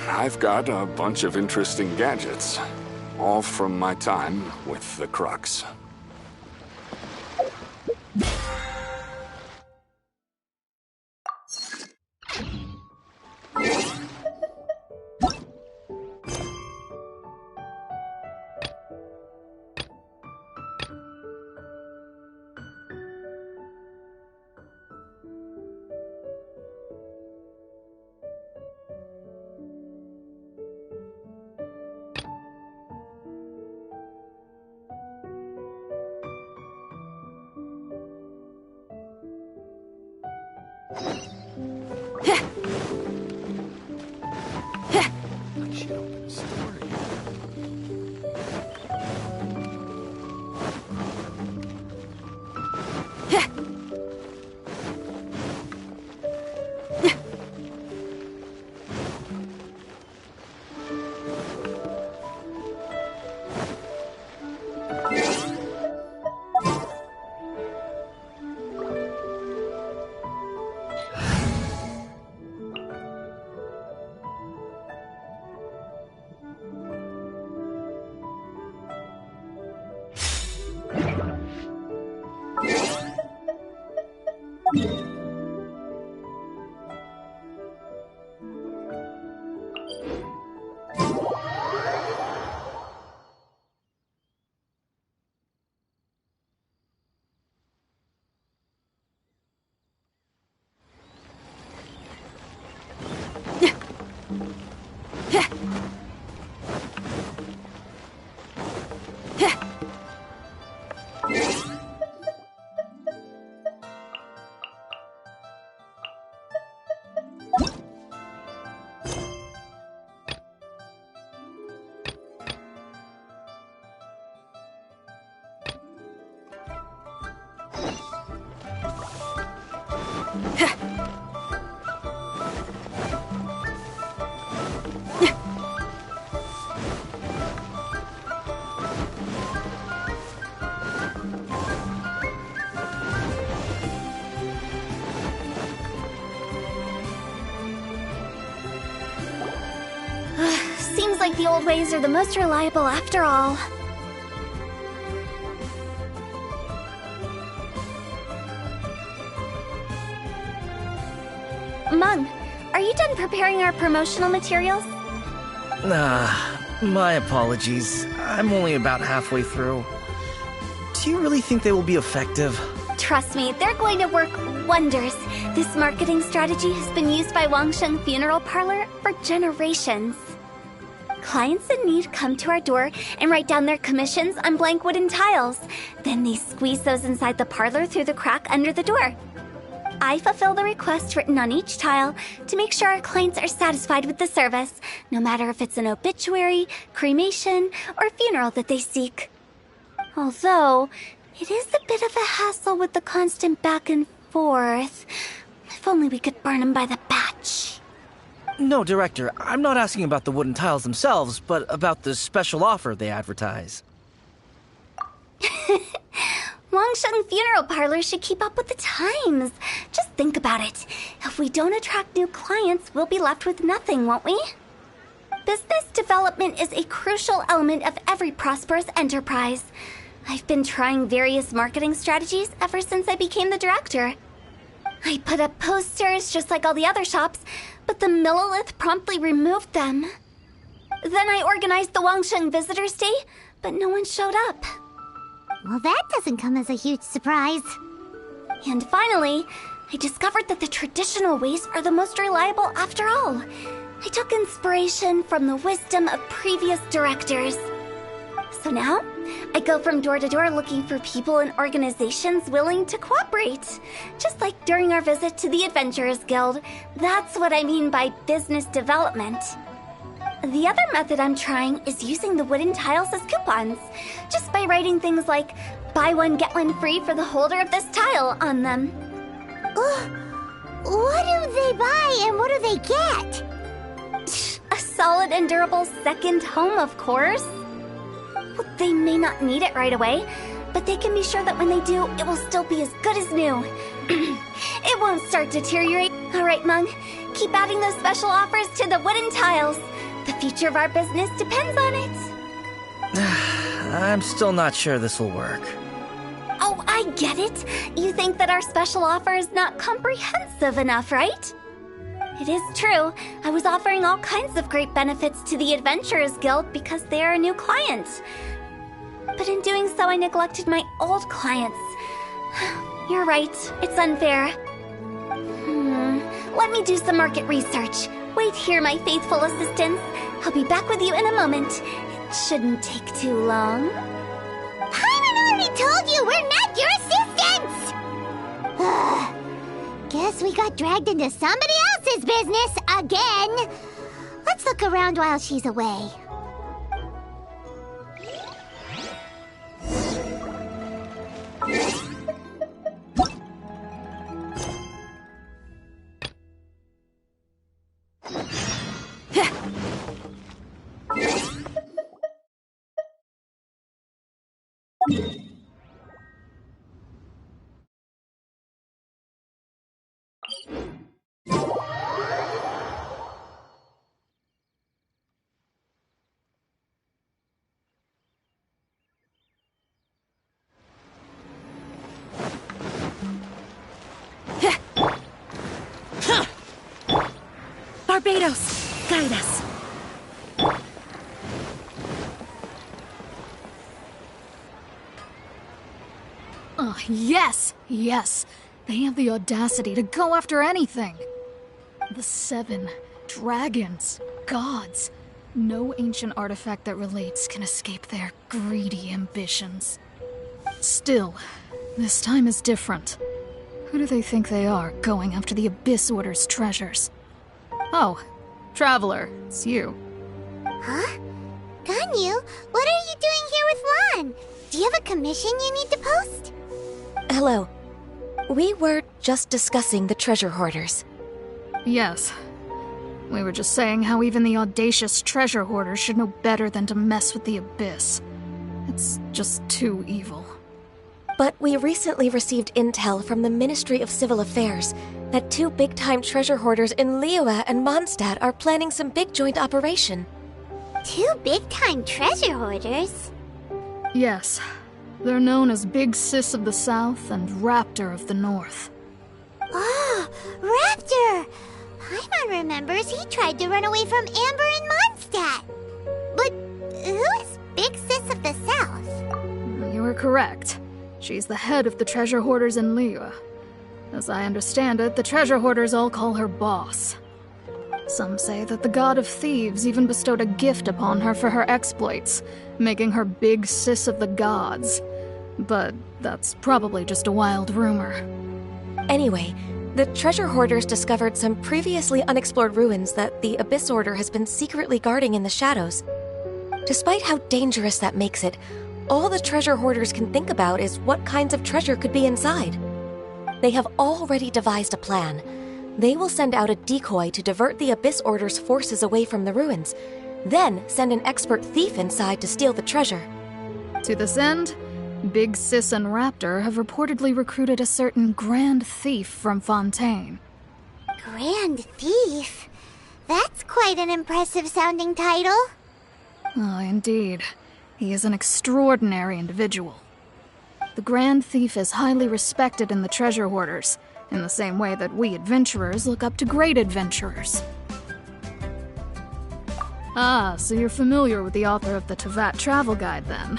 I've got a bunch of interesting gadgets. All from my time with the Crux. Seems like the old ways are the most reliable after all. Mung, are you done preparing our promotional materials? My apologies. I'm only about halfway through. Do you really think they will be effective? Trust me, they're going to work wonders. This marketing strategy has been used by Wangsheng Funeral Parlor for generations. Clients in need come to our door and write down their commissions on blank wooden tiles. Then they squeeze those inside the parlor through the crack under the door. I fulfill the request written on each tile to make sure our clients are satisfied with the service, no matter if it's an obituary, cremation, or funeral that they seek. Although, it is a bit of a hassle with the constant back and forth. If only we could burn them by the batch. No, Director, I'm not asking about the wooden tiles themselves, but about the special offer they advertise. Wangsheng Funeral Parlor should keep up with the times. Just think about it. If we don't attract new clients, we'll be left with nothing, won't we? Business development is a crucial element of every prosperous enterprise. I've been trying various marketing strategies ever since I became the director. I put up posters just like all the other shops, but the Millilith promptly removed them. Then I organized the Wangsheng Visitors Day, but no one showed up. Well, that doesn't come as a huge surprise. And finally, I discovered that the traditional ways are the most reliable after all. I took inspiration from the wisdom of previous directors. So now, I go from door to door looking for people and organizations willing to cooperate. Just like during our visit to the Adventurers Guild. That's what I mean by business development. The other method I'm trying is using the wooden tiles as coupons. Just by writing things like, buy one get one free for the holder of this tile on them. What do they buy and what do they get? A solid and durable second home, of course. Well, they may not need it right away, but they can be sure that when they do, it will still be as good as new. It won't start deteriorating. Alright, Mung. Keep adding those special offers to the wooden tiles. The future of our business depends on it. I'm still not sure this will work. Oh, I get it. You think that our special offer is not comprehensive enough, right? It is true. I was offering all kinds of great benefits to the Adventurers Guild because they are a new client. But in doing so, I neglected my old clients. You're right. It's unfair. Let me do some market research. Wait here, my faithful assistants. I'll be back with you in a moment. It shouldn't take too long. Paimon already told you we're not your assistants! Guess we got dragged into somebody else's business again. Let's look around while she's away. Barbados, guide us. Oh, yes, yes. They have the audacity to go after anything. The 7 dragons, gods. No ancient artifact that relates can escape their greedy ambitions. Still, this time is different. Who do they think they are, going after the Abyss Order's treasures? Oh, Traveler, it's you. Huh? Ganyu, what are you doing here with Lan? Do you have a commission you need to post? Hello. We were just discussing the treasure hoarders. Yes. We were just saying how even the audacious treasure hoarders should know better than to mess with the Abyss. It's just too evil. But we recently received intel from the Ministry of Civil Affairs that 2 big-time treasure hoarders in Liyue and Mondstadt are planning some big joint operation. 2 big-time treasure hoarders? Yes. They're known as Big Sis of the South and Raptor of the North. Oh, Raptor! Paimon remembers he tried to run away from Amber in Mondstadt. But who is Big Sis of the South? You are correct. She's the head of the treasure hoarders in Liyue. As I understand it, the treasure hoarders all call her boss. Some say that the god of thieves even bestowed a gift upon her for her exploits, making her Big Sis of the gods. But that's probably just a wild rumor. Anyway, the treasure hoarders discovered some previously unexplored ruins that the Abyss Order has been secretly guarding in the shadows. Despite how dangerous that makes it, all the treasure hoarders can think about is what kinds of treasure could be inside. They have already devised a plan. They will send out a decoy to divert the Abyss Order's forces away from the ruins, then send an expert thief inside to steal the treasure. To this end, Big Sis and Raptor have reportedly recruited a certain Grand Thief from Fontaine. Grand Thief? That's quite an impressive sounding title. Oh, indeed. He is an extraordinary individual. The Grand Thief is highly respected in the treasure hoarders, in the same way that we adventurers look up to great adventurers. Ah, so you're familiar with the author of the Tevat Travel Guide, then?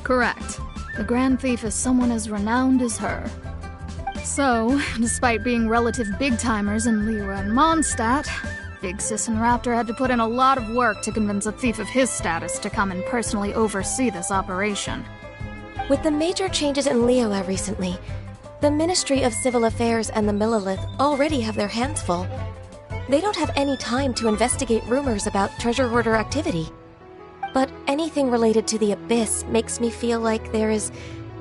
Correct. The Grand Thief is someone as renowned as her. So, despite being relative big-timers in Liyue and Mondstadt, Big Sis and Raptor had to put in a lot of work to convince a thief of his status to come and personally oversee this operation. With the major changes in Liyue recently, the Ministry of Civil Affairs and the Millelith already have their hands full. They don't have any time to investigate rumors about treasure hoarder activity. But anything related to the Abyss makes me feel like there is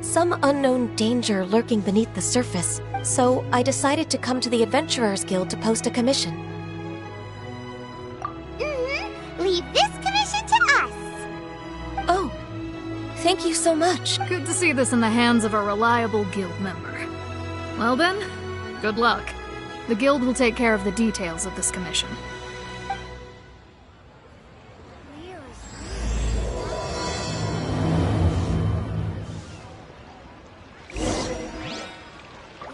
some unknown danger lurking beneath the surface. So I decided to come to the Adventurers Guild to post a commission. Leave this commission to us. Oh, Thank you so much. Good to see this in the hands of a reliable guild member. Well then, good luck. The guild will take care of the details of this commission.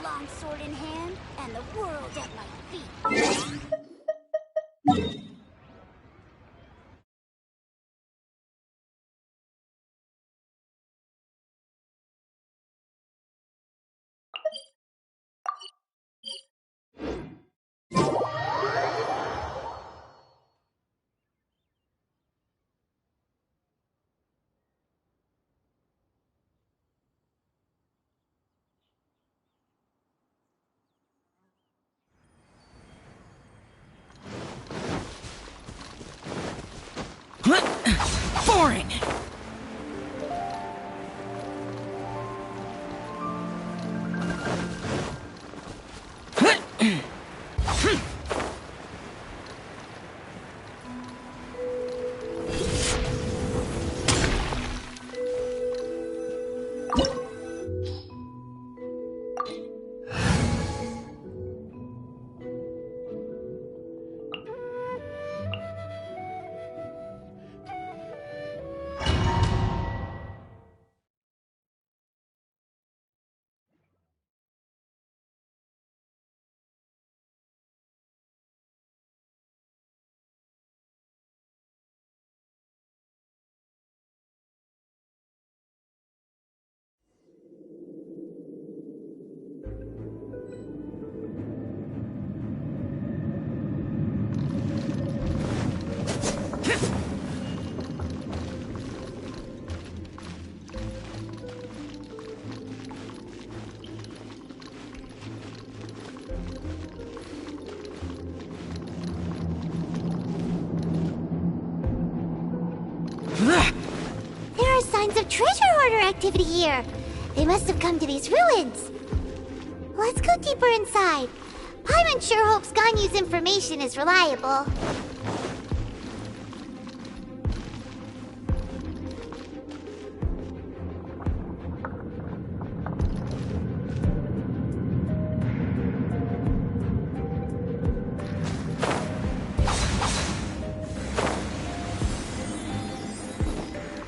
Longsword in hand, and the world at my feet. Boring! There are signs of treasure hoarder activity here. They must have come to these ruins. Let's go deeper inside. Paimon sure hopes Ganyu's information is reliable.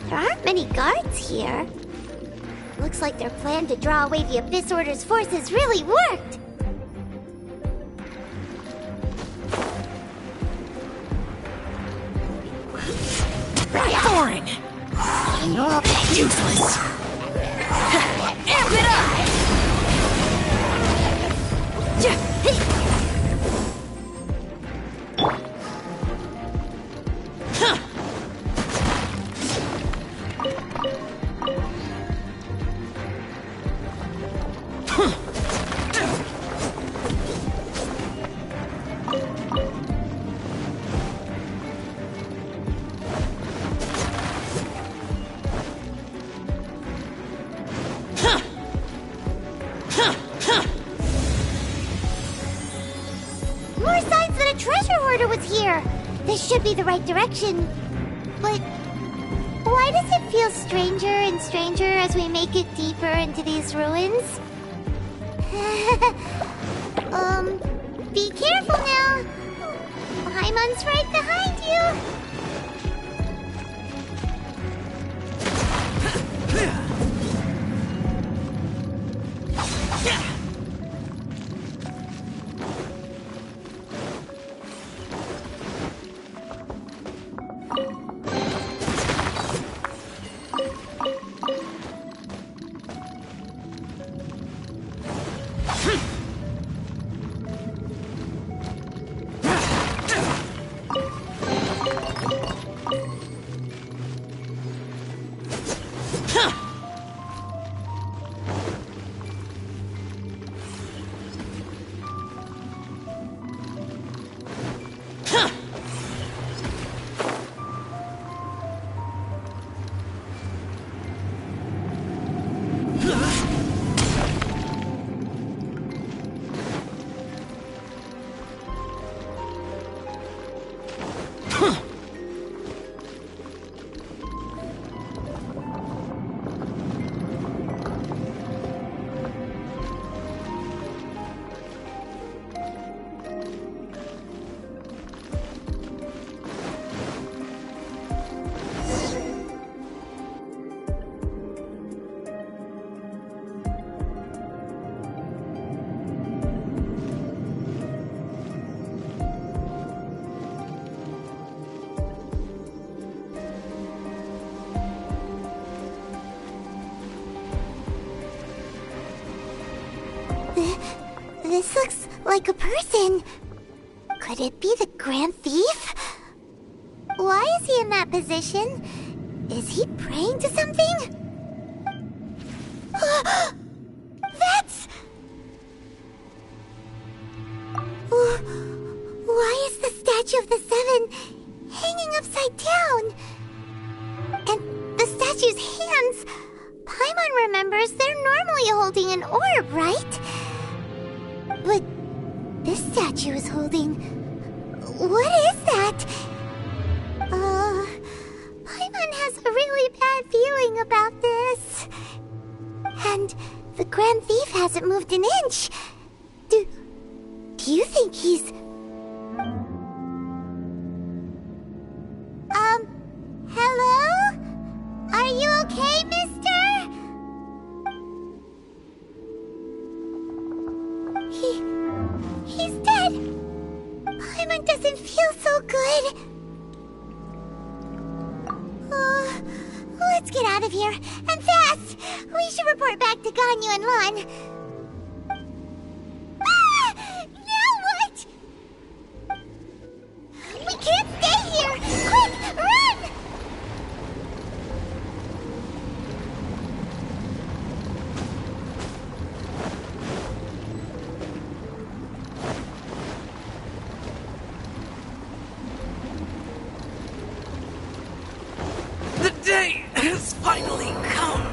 There aren't many guards here. Looks like their plan to draw away the Abyss Order's forces really worked. Boring! Useless! Amp it up! More signs that a treasure hoarder was here. This should be the right direction. But why does it feel stranger and stranger as we make it deeper into these ruins? Be careful now. Paimon's right behind you. This looks like a person. Could it be the Grand Thief? Why is he in that position? Is he praying to something? That's... Why is the statue of the Seven hanging upside down? And the statue's hands... Paimon remembers they're normally holding an orb, right? But this statue is holding... What is that? Paimon has a really bad feeling about this. And the Grand Thief hasn't moved an inch. Do you think he's... Hello? Are you okay, mister? He's dead. Paimon doesn't feel so good. Let's get out of here, and fast! We should report back to Ganyu and Lon. Now what? We can't stay here! Quick, run! The day has finally come!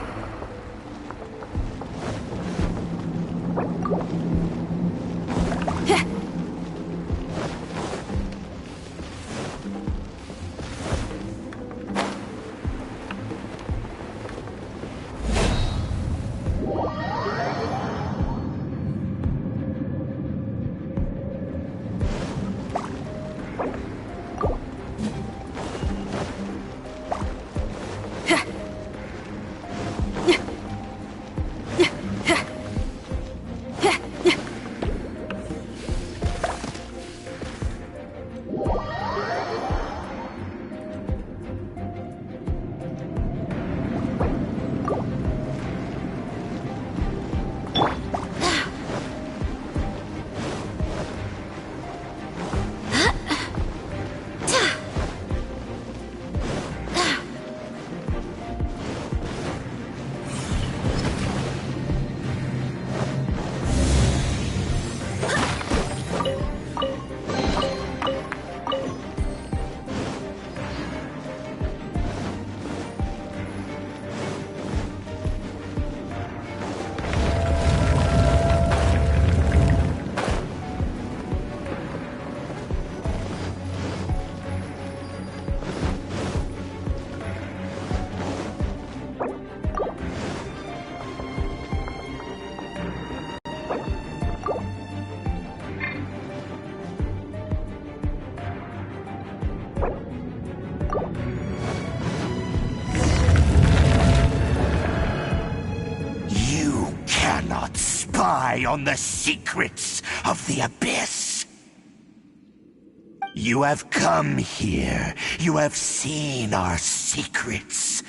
On the secrets of the Abyss. You have come here. You have seen our secrets.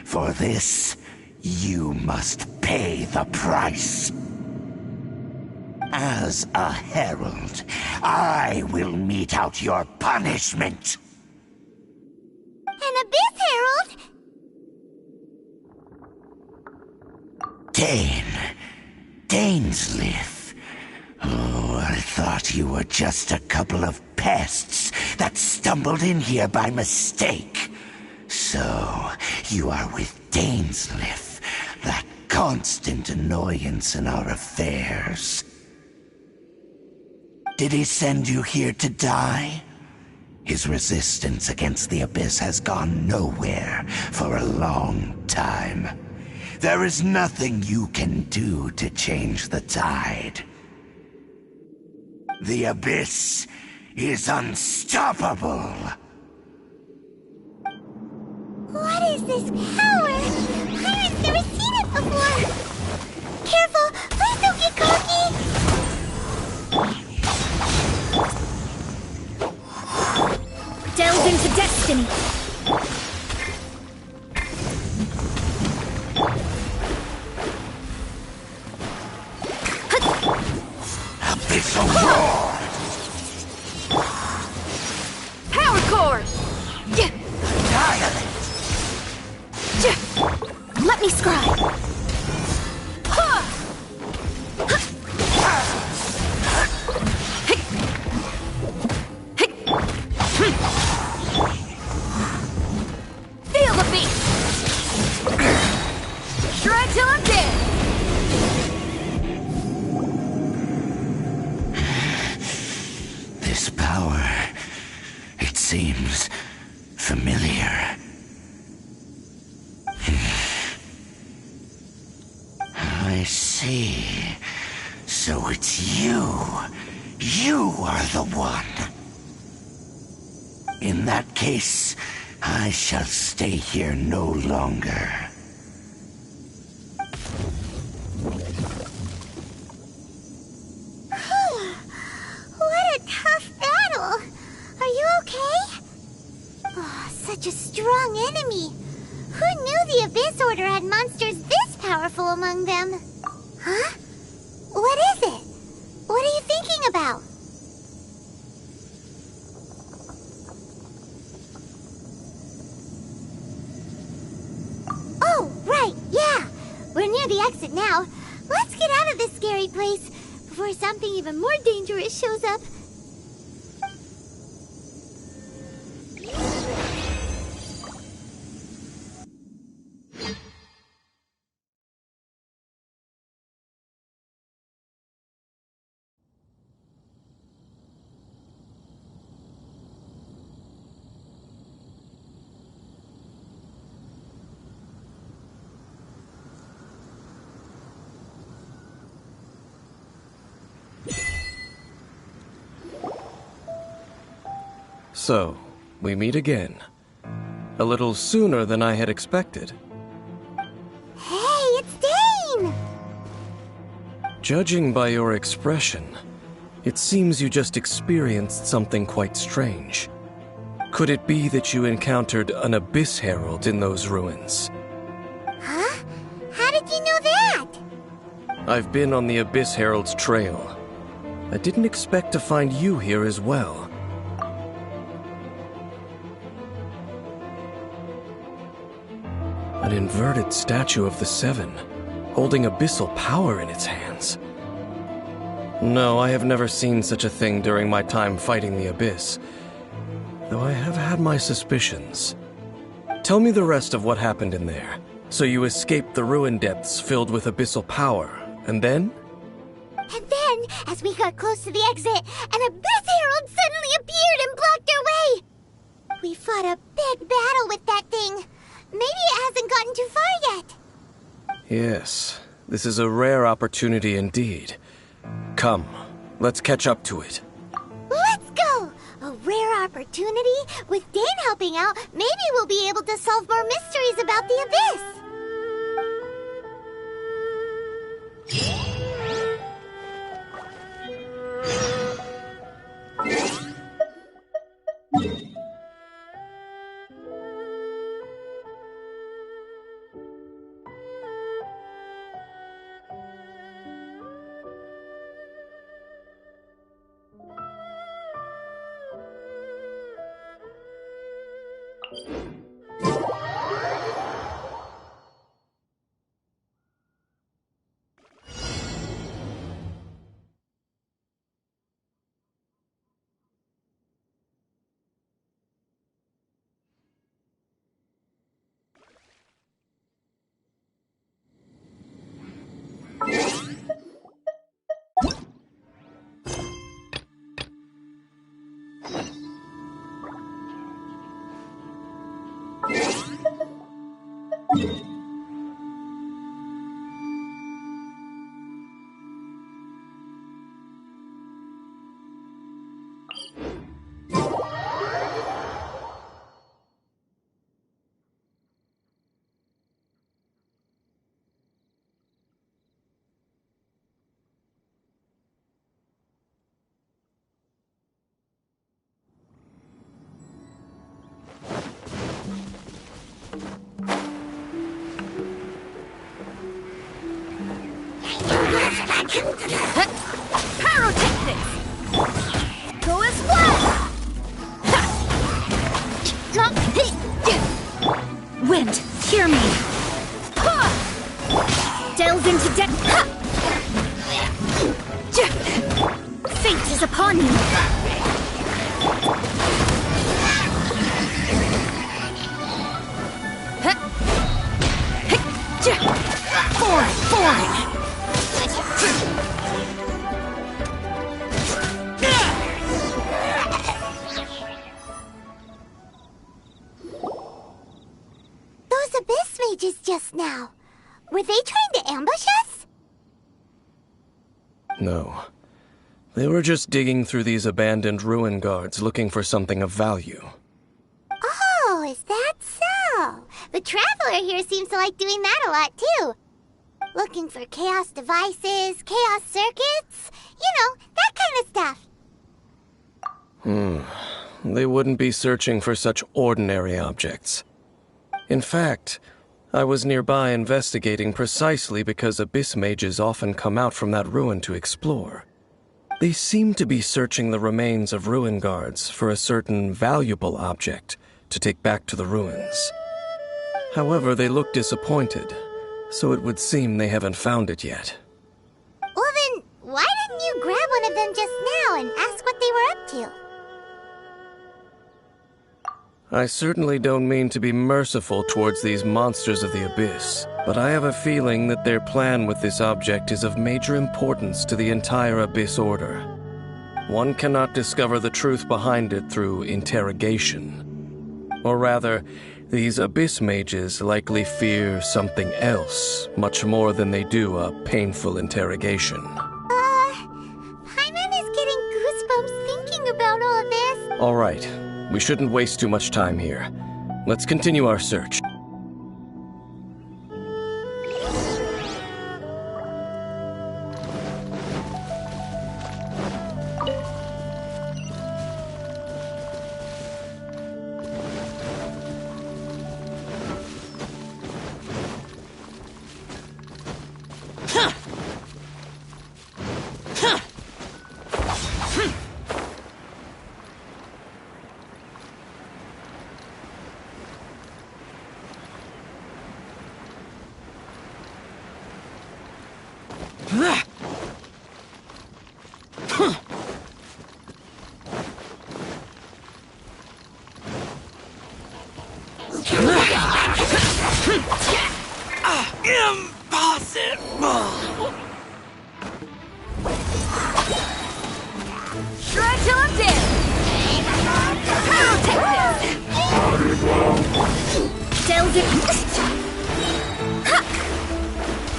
For this, you must pay the price. As a herald, I will mete out your punishment. An Abyss Herald? Dainsleif. Oh, I thought you were just a couple of pests that stumbled in here by mistake. So, you are with Dainsleif, that constant annoyance in our affairs. Did he send you here to die? His resistance against the Abyss has gone nowhere for a long time. There is nothing you can do to change the tide. The Abyss is unstoppable. What is this power? Pirates never seen it before. Careful, please don't get cocky. Delve into destiny. seems familiar. I see. So it's you. You are the one. In that case, I shall stay here no longer. What a tough battle! Are you okay? Oh, such a strong enemy. Who knew the Abyss Order had monsters this powerful among them? Huh? What is it? What are you thinking about? Oh, right, yeah. We're near the exit now. Let's get out of this scary place before something even more dangerous shows up. So, we meet again. A little sooner than I had expected. Hey, it's Dane! Judging by your expression, it seems you just experienced something quite strange. Could it be that you encountered an Abyss Herald in those ruins? Huh? How did you know that? I've been on the Abyss Herald's trail. I didn't expect to find you here as well. An inverted statue of the Seven, holding abyssal power in its hands. No, I have never seen such a thing during my time fighting the Abyss, though I have had my suspicions. Tell me the rest of what happened in there. So you escaped the ruin depths filled with abyssal power, and then? And then, as we got close to the exit, an Abyss Herald suddenly appeared and blocked our way! We fought a big battle with that thing. Maybe it hasn't gotten too far yet. Yes, this is a rare opportunity indeed. Come, let's catch up to it. Let's go! A rare opportunity? With Dane helping out, maybe we'll be able to solve more mysteries about the Abyss. Pyrotechnics! Go as well! Wind, hear me! Delve into depth! Fate is upon you! Forward! mages just now. Were they trying to ambush us? No. They were just digging through these abandoned ruin guards looking for something of value. Oh, is that so? The Traveler here seems to like doing that a lot, too. Looking for chaos devices, chaos circuits, you know, that kind of stuff. They wouldn't be searching for such ordinary objects. In fact, I was nearby investigating precisely because abyss mages often come out from that ruin to explore. They seem to be searching the remains of ruin guards for a certain valuable object to take back to the ruins. However, they look disappointed, so it would seem they haven't found it yet. Well then, why didn't you grab one of them just now and ask what they were up to? I certainly don't mean to be merciful towards these monsters of the abyss, but I have a feeling that their plan with this object is of major importance to the entire Abyss Order. One cannot discover the truth behind it through interrogation. Or rather, these abyss mages likely fear something else, much more than they do a painful interrogation. Paimon is getting goosebumps thinking about all this. All right. We shouldn't waste too much time here. Let's continue our search.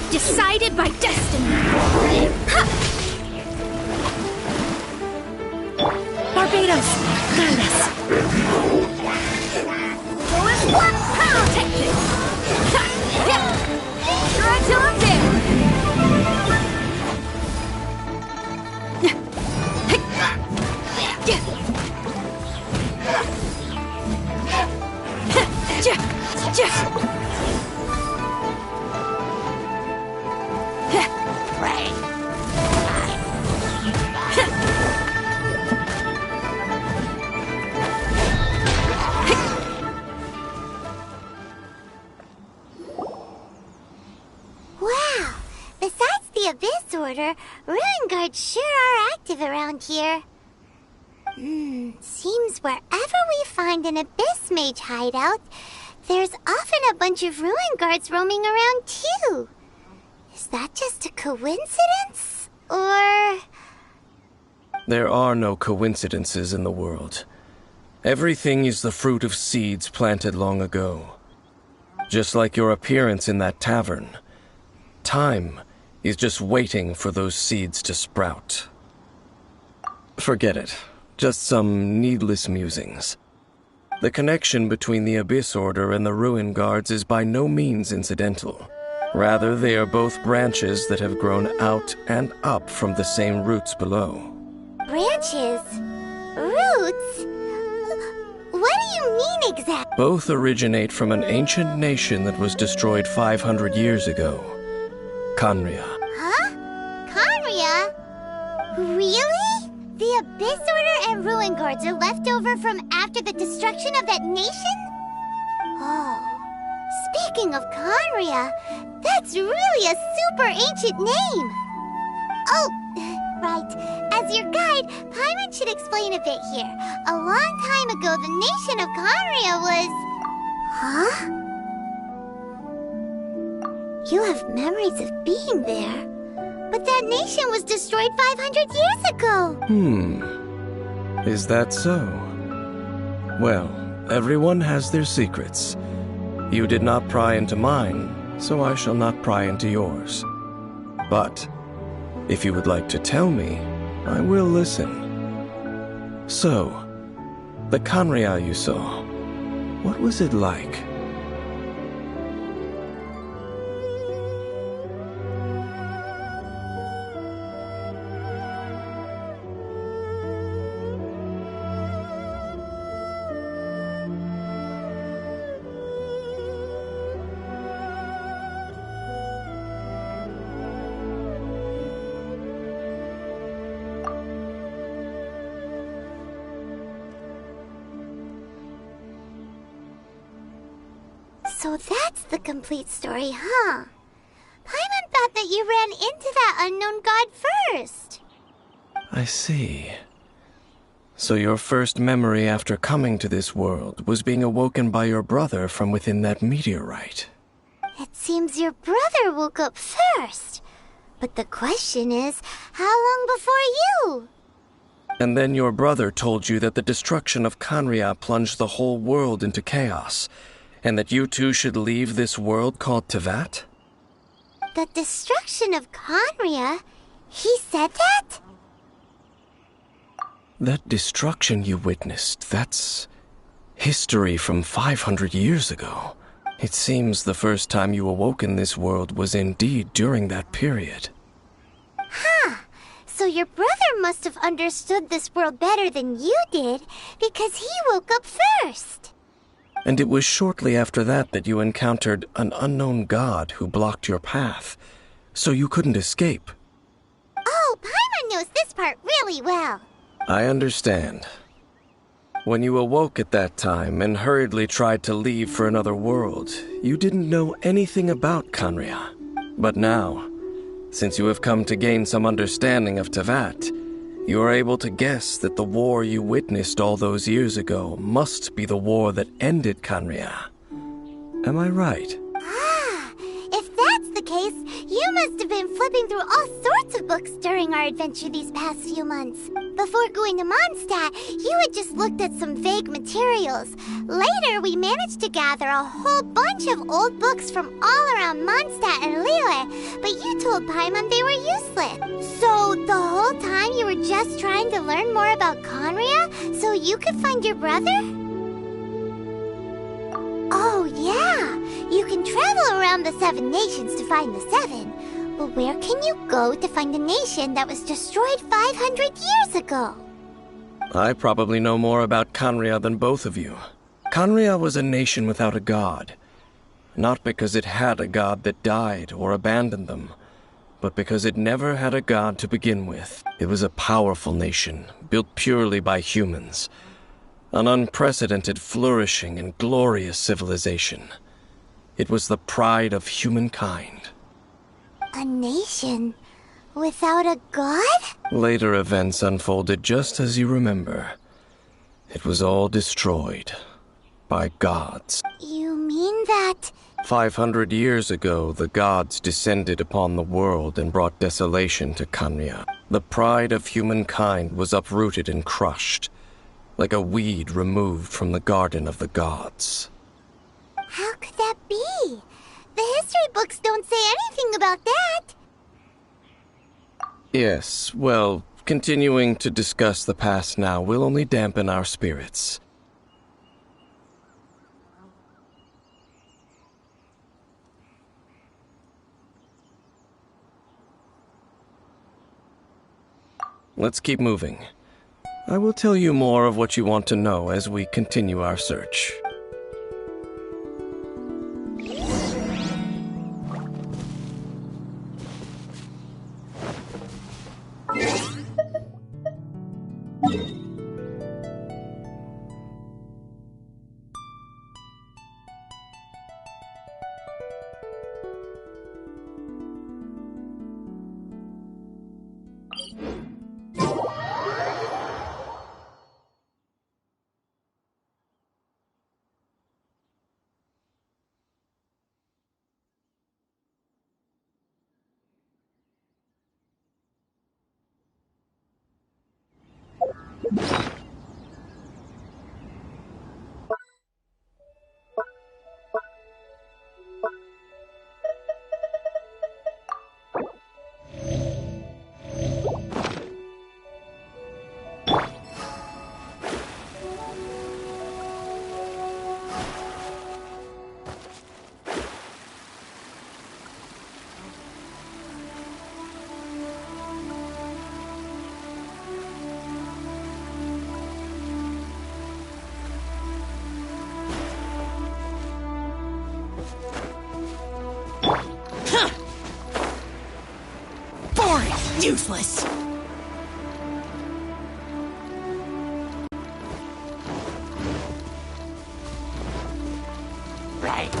Decided by destiny. Barbados, guide us. I'll take this. Try till I'm dead. Wow! Besides the Abyss Order, Ruin Guards sure are active around here. Seems wherever we find an Abyss Mage hideout, there's often a bunch of Ruin Guards roaming around too. Is that just a coincidence? Or... There are no coincidences in the world. Everything is the fruit of seeds planted long ago. Just like your appearance in that tavern. Time is just waiting for those seeds to sprout. Forget it. Just some needless musings. The connection between the Abyss Order and the Ruin Guards is by no means incidental. Rather, they are both branches that have grown out and up from the same roots below. Branches? Roots? What do you mean exactly? Both originate from an ancient nation that was destroyed 500 years ago. Khaenri'ah. Huh? Khaenri'ah? Really? The Abyss Order and Ruin Guards are left over from after the destruction of that nation? Oh, speaking of Khaenri'ah, that's really a super ancient name. Oh, right. As your guide, Paimon should explain a bit here. A long time ago, the nation of Khaenri'ah was... Huh? You have memories of being there. But that nation was destroyed 500 years ago! Is that so? Well, everyone has their secrets. You did not pry into mine, so I shall not pry into yours. But if you would like to tell me, I will listen. So, the Khaenri'ah you saw, what was it like? So that's the complete story, huh? Paimon thought that you ran into that unknown god first. I see. So your first memory after coming to this world was being awoken by your brother from within that meteorite. It seems your brother woke up first. But the question is, how long before you? And then your brother told you that the destruction of Khaenri'ah plunged the whole world into chaos, and that you two should leave this world called Teyvat? The destruction of Khaenri'ah? He said that? That destruction you witnessed, that's history from 500 years ago. It seems the first time you awoke in this world was indeed during that period. Huh. So your brother must have understood this world better than you did, because he woke up first. And it was shortly after that that you encountered an unknown god who blocked your path, so you couldn't escape. Oh, Paimon knows this part really well. I understand. When you awoke at that time and hurriedly tried to leave for another world, you didn't know anything about Khaenri'ah. But now, since you have come to gain some understanding of Teyvat, you are able to guess that the war you witnessed all those years ago must be the war that ended Khaenri'ah. Am I right? Ah, if that's the case, you must have been flipping through all sorts of books during our adventure these past few months. Before going to Mondstadt, you had just looked at some vague materials. Later, we managed to gather a whole bunch of old books from all around Mondstadt and Liyue, but you told Paimon they were useless. So, the whole time you were just trying to learn more about Khaenri'ah so you could find your brother? Oh, yeah! You can travel around the 7 nations to find the 7. But where can you go to find a nation that was destroyed 500 years ago? I probably know more about Khaenri'ah than both of you. Khaenri'ah was a nation without a god. Not because it had a god that died or abandoned them, but because it never had a god to begin with. It was a powerful nation, built purely by humans. An unprecedented, flourishing, and glorious civilization. It was the pride of humankind. A nation without a god? Later events unfolded just as you remember. It was all destroyed by gods. You mean that... 500 years ago, the gods descended upon the world and brought desolation to Khaenri'ah. The pride of humankind was uprooted and crushed, like a weed removed from the garden of the gods. How could that be? The history books don't say anything about that. Yes, well, continuing to discuss the past now will only dampen our spirits. Let's keep moving. I will tell you more of what you want to know as we continue our search. Useless! Right.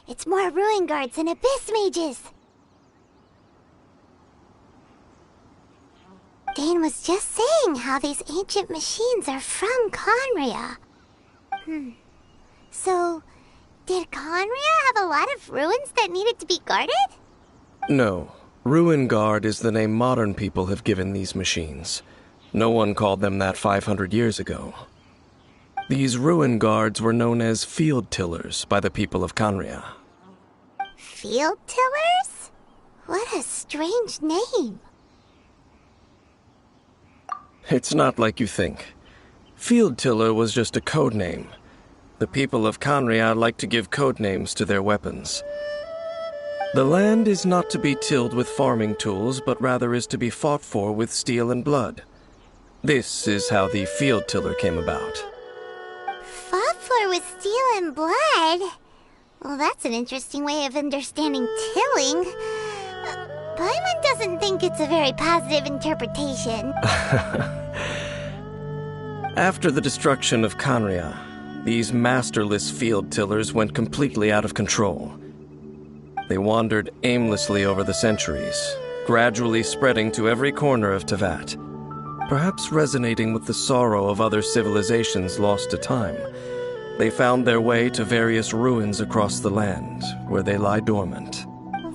It's more ruin guards and abyss mages. Dane was just saying how these ancient machines are from Conria. So, did Conria have a lot of ruins that needed to be guarded? No. Ruin Guard is the name modern people have given these machines. No one called them that 500 years ago. These ruin guards were known as field tillers by the people of Conria. Field tillers? What a strange name. It's not like you think. Field tiller was just a code name. The people of Conria like to give code names to their weapons. The land is not to be tilled with farming tools, but rather is to be fought for with steel and blood. This is how the field tiller came about. Fought for with steel and blood? Well, that's an interesting way of understanding tilling. Paimon doesn't think it's a very positive interpretation. After the destruction of Conria, these masterless field tillers went completely out of control. They wandered aimlessly over the centuries, gradually spreading to every corner of Teyvat. Perhaps resonating with the sorrow of other civilizations lost to time, they found their way to various ruins across the land, where they lie dormant.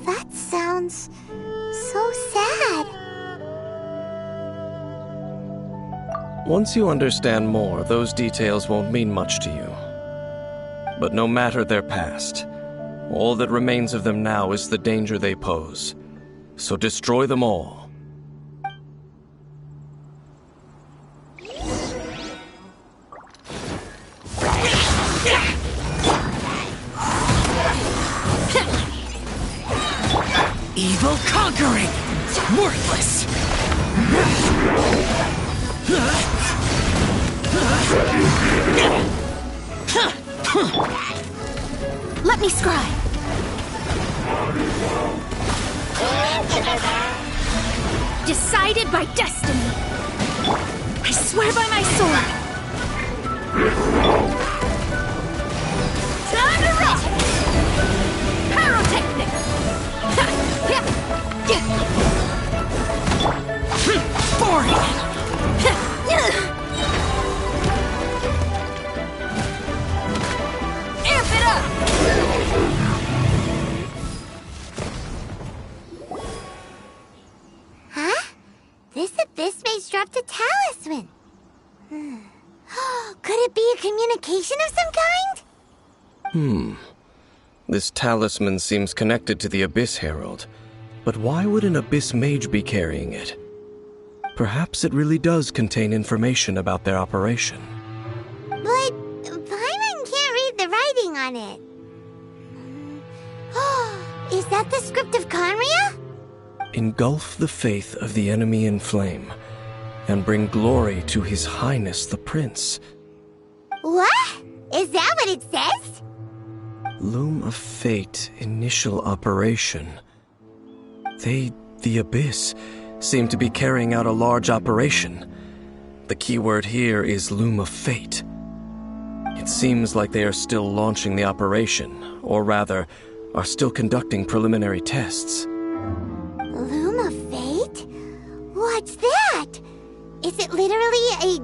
That sounds so sad. Once you understand more, those details won't mean much to you. But no matter their past, all that remains of them now is the danger they pose. So destroy them all. Evil conquering! Worthless! Let me scry. Decided by destiny. I swear by my sword. Time to rock! Pyrotechnics! Boring! Amp it up! Huh? This abyss mage dropped a talisman. Could it be a communication of some kind? This talisman seems connected to the Abyss Herald. But why would an Abyss Mage be carrying it? Perhaps it really does contain information about their operation. But Paimon can't read the writing on it. Is that the script of Conria? Engulf the faith of the enemy in flame, and bring glory to His Highness the Prince. What? Is that what it says? Loom of Fate, initial operation. They, the Abyss, seem to be carrying out a large operation. The keyword here is Loom of Fate. It seems like they are still launching the operation, or rather, are still conducting preliminary tests. Loom of Fate? What's that? Is it literally a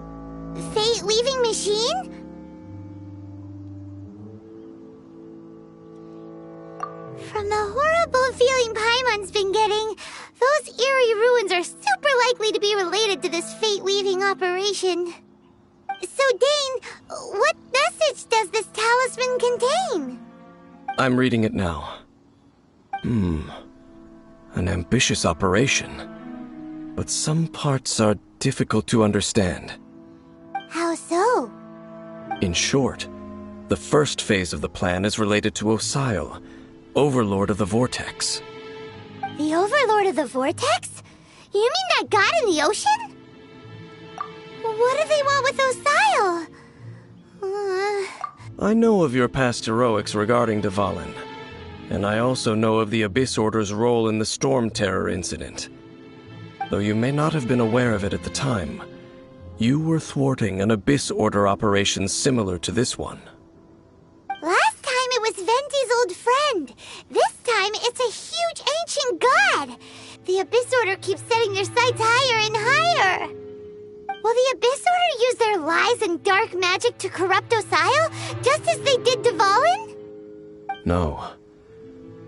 fate-weaving machine? From the horrible feeling Paimon's been getting, those eerie ruins are super likely to be related to this fate-weaving operation. So, Dane, what message does this talisman contain? I'm reading it now. An ambitious operation, but some parts are difficult to understand. How so? In short, the first phase of the plan is related to Osile, Overlord of the Vortex. The Overlord of the Vortex? You mean that god in the ocean? What do they want with Osile? I know of your past heroics regarding Dvalin, and I also know of the Abyss Order's role in the Storm Terror incident. Though you may not have been aware of it at the time, you were thwarting an Abyss Order operation similar to this one. Last time it was Venti's old friend. This time it's a huge ancient god. The Abyss Order keeps setting their sights higher and higher. Will the Abyss Order use their lies and dark magic to corrupt Osile, just as they did Dvalin? No.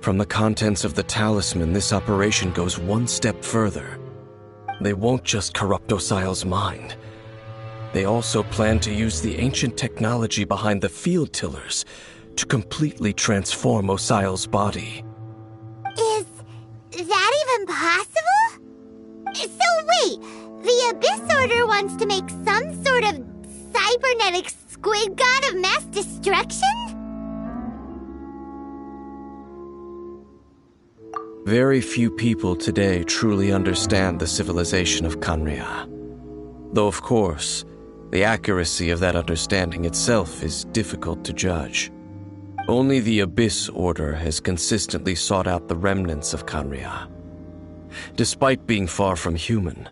From the contents of the talisman, this operation goes one step further. They won't just corrupt Osile's mind. They also plan to use the ancient technology behind the field tillers to completely transform Osile's body. Is that even possible? So wait, the Abyss Order wants to make some sort of cybernetic squid god of mass destruction? Very few people today truly understand the civilization of Khaenri'ah. Though, of course, the accuracy of that understanding itself is difficult to judge. Only the Abyss Order has consistently sought out the remnants of Khaenri'ah. Despite being far from human,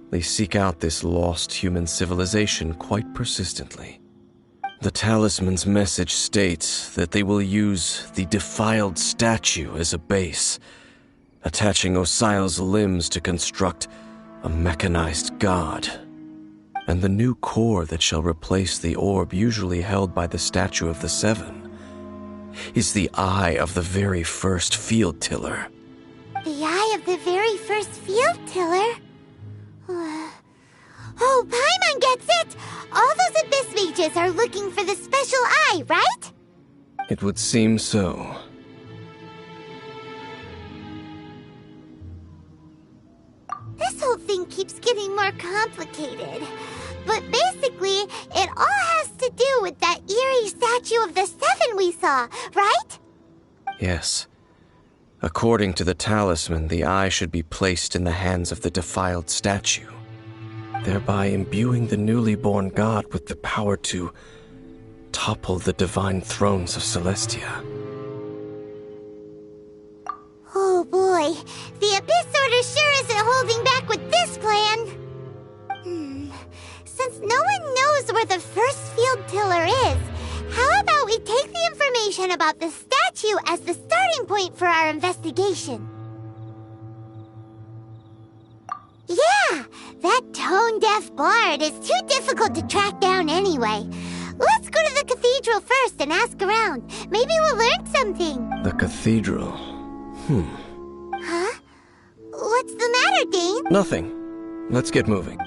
they seek out this lost human civilization quite persistently. The talisman's message states that they will use the defiled statue as a base, attaching Osile's limbs to construct a mechanized god. And the new core that shall replace the orb usually held by the statue of the Seven is the eye of the very first field tiller. The eye of the very first field tiller? Oh, Paimon gets it! All those Abyss mages are looking for the special eye, right? It would seem so. This whole thing keeps getting more complicated. But basically, it all has to do with that eerie statue of the Seven we saw, right? Yes. According to the talisman, the eye should be placed in the hands of the defiled statue, thereby imbuing the newly born god with the power to topple the divine thrones of Celestia. Oh boy, the Abyss Order sure isn't holding back with this plan. Since no one knows where the first field tiller is, how about we take the information about the statue as the starting point for our investigation? Yeah, that tone-deaf bard is too difficult to track down anyway. Let's go to the cathedral first and ask around. Maybe we'll learn something. The cathedral. Huh? What's the matter, Dane? Nothing. Let's get moving.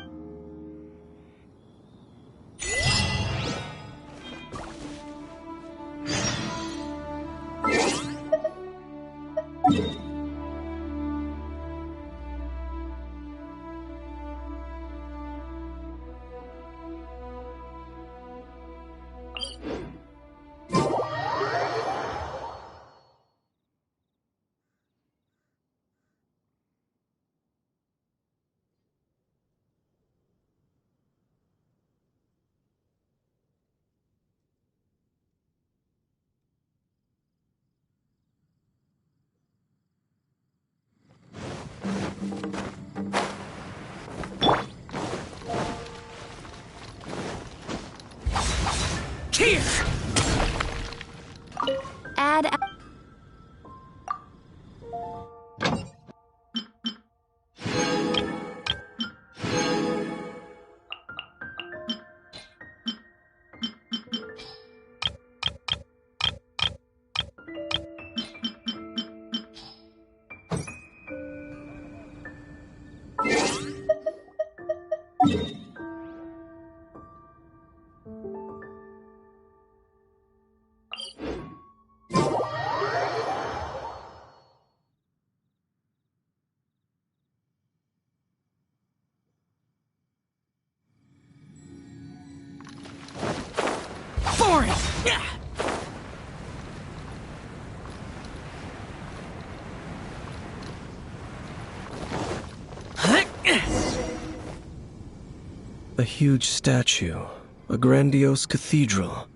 Here! Add. for it! A huge statue, a grandiose cathedral.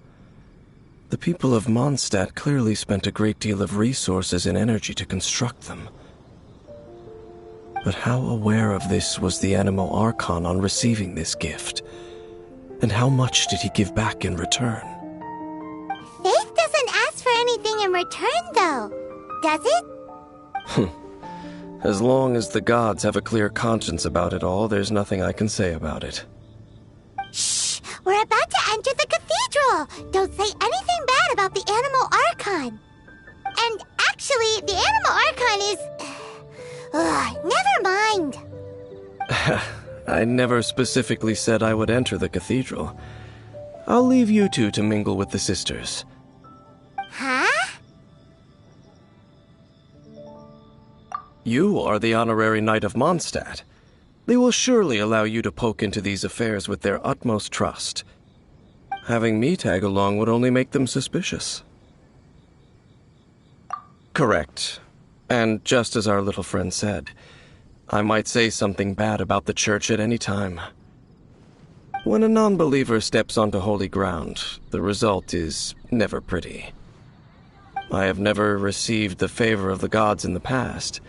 The people of Mondstadt clearly spent a great deal of resources and energy to construct them. But how aware of this was the Animo Archon on receiving this gift? And how much did he give back in return? Faith doesn't ask for anything in return, though, does it? As long as the gods have a clear conscience about it all, there's nothing I can say about it. Shh! We're about to enter the cathedral! Don't say anything bad about the Animo Archon! And actually, the Animo Archon is... never mind! I never specifically said I would enter the cathedral. I'll leave you two to mingle with the sisters. Huh? You are the honorary knight of Mondstadt. They will surely allow you to poke into these affairs with their utmost trust. Having me tag along would only make them suspicious. Correct. And just as our little friend said, I might say something bad about the church at any time. When a non-believer steps onto holy ground, the result is never pretty. I have never received the favor of the gods in the past.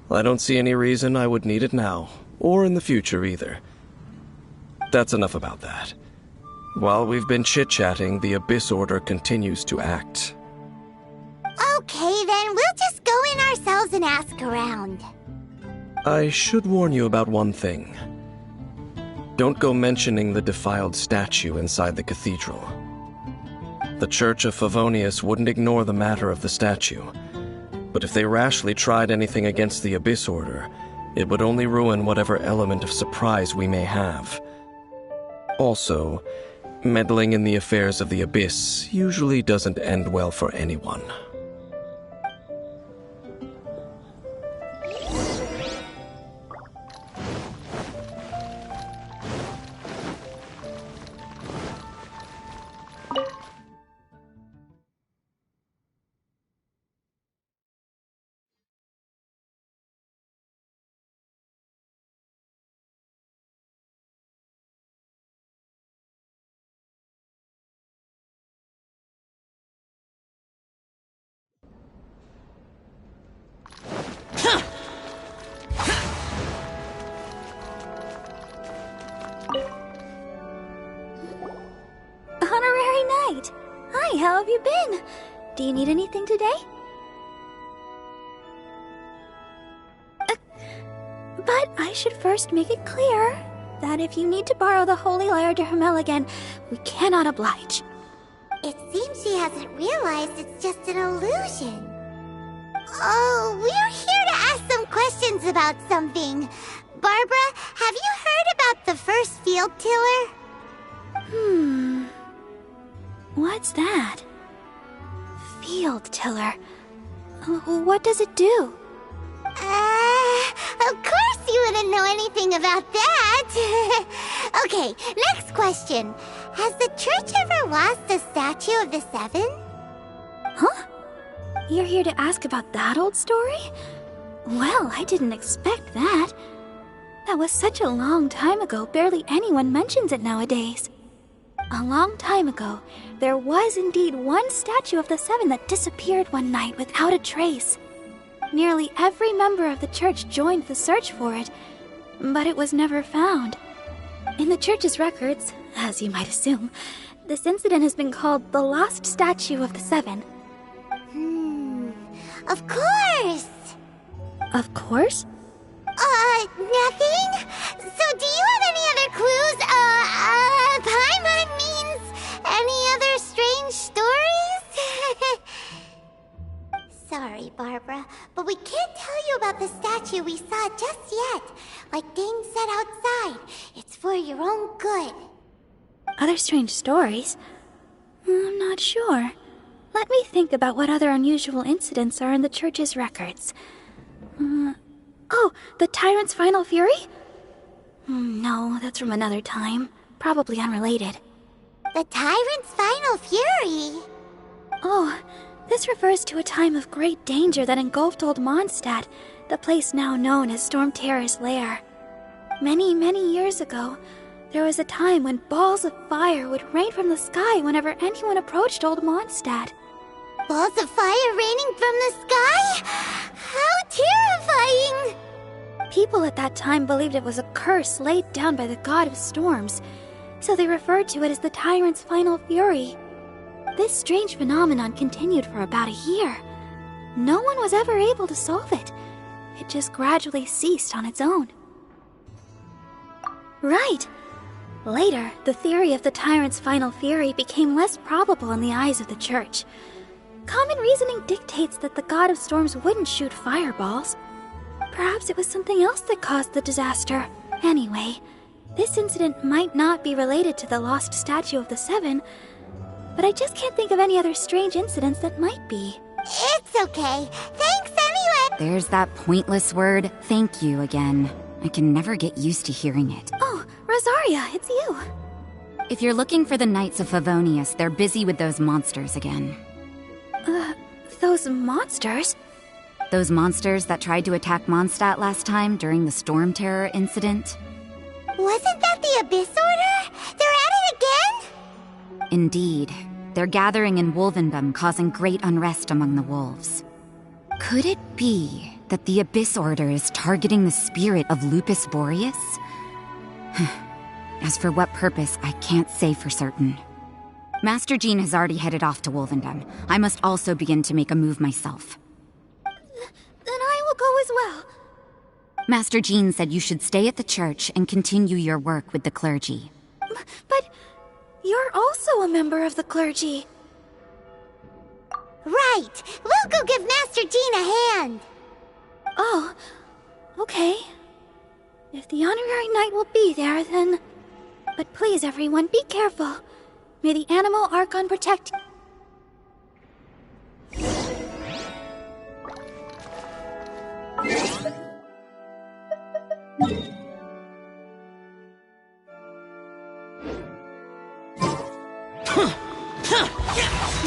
I don't see any reason I would need it now, or in the future either. That's enough about that. While we've been chit-chatting, the Abyss Order continues to act. Okay, then we'll just go in ourselves and ask around. I should warn you about one thing. Don't go mentioning the defiled statue inside the cathedral. The Church of Favonius wouldn't ignore the matter of the statue, but if they rashly tried anything against the Abyss Order, it would only ruin whatever element of surprise we may have. Also, meddling in the affairs of the Abyss usually doesn't end well for anyone. Honorary Knight! Hi, how have you been? Do you need anything today? But I should first make it clear that if you need to borrow the Holy Lyre to Hermel again, we cannot oblige. It seems she hasn't realized it's just an illusion. Oh, we're here to ask some questions about something. Barbara, have you heard about the first field tiller? What's that? Field tiller. What does it do? Of course you wouldn't know anything about that. Okay, next question. Has the church ever lost a statue of the Seven? Huh? You're here to ask about that old story? Well, I didn't expect that. That was such a long time ago, barely anyone mentions it nowadays. A long time ago, there was indeed one statue of the Seven that disappeared one night without a trace. Nearly every member of the church joined the search for it, but it was never found. In the church's records, as you might assume, this incident has been called the Lost Statue of the Seven. Of course! Of course? Nothing? So do you have any other clues? Paimon means any other strange stories? Sorry, Barbara, but we can't tell you about the statue we saw just yet. Like Dane said outside, it's for your own good. Other strange stories? I'm not sure. Let me think about what other unusual incidents are in the church's records. Oh, the Tyrant's Final Fury? No, that's from another time. Probably unrelated. The Tyrant's final fury? Oh, this refers to a time of great danger that engulfed Old Mondstadt, the place now known as Storm Terror's lair. Many, many years ago, there was a time when balls of fire would rain from the sky whenever anyone approached Old Mondstadt. Balls of fire raining from the sky? How terrifying! People at that time believed it was a curse laid down by the god of storms, so they referred to it as the Tyrant's final fury. This strange phenomenon continued for about a year. No one was ever able to solve it. It just gradually ceased on its own. Right. Later, the theory of the Tyrant's final fury became less probable in the eyes of the Church. Common reasoning dictates that the god of storms wouldn't shoot fireballs. Perhaps it was something else that caused the disaster. Anyway, this incident might not be related to the lost statue of the Seven, but I just can't think of any other strange incidents that might be. It's okay. Thanks anyway. There's that pointless word, thank you, again. I can never get used to hearing it. Oh, Rosaria, it's you. If you're looking for the Knights of Favonius, they're busy with those monsters again. Those monsters? Those monsters that tried to attack Mondstadt last time during the Storm Terror incident? Wasn't that the Abyss Order? They're at it again? Indeed. They're gathering in Wolvendom, causing great unrest among the wolves. Could it be that the Abyss Order is targeting the spirit of Lupus Boreas? As for what purpose, I can't say for certain. Master Jean has already headed off to Wolvendom. I must also begin to make a move myself. Then I will go as well. Master Jean said you should stay at the church and continue your work with the clergy. But you're also a member of the clergy. Right! We'll go give Master Jean a hand! Oh, okay. If the honorary knight will be there, then... But please, everyone, be careful. May the animal Archon protect you.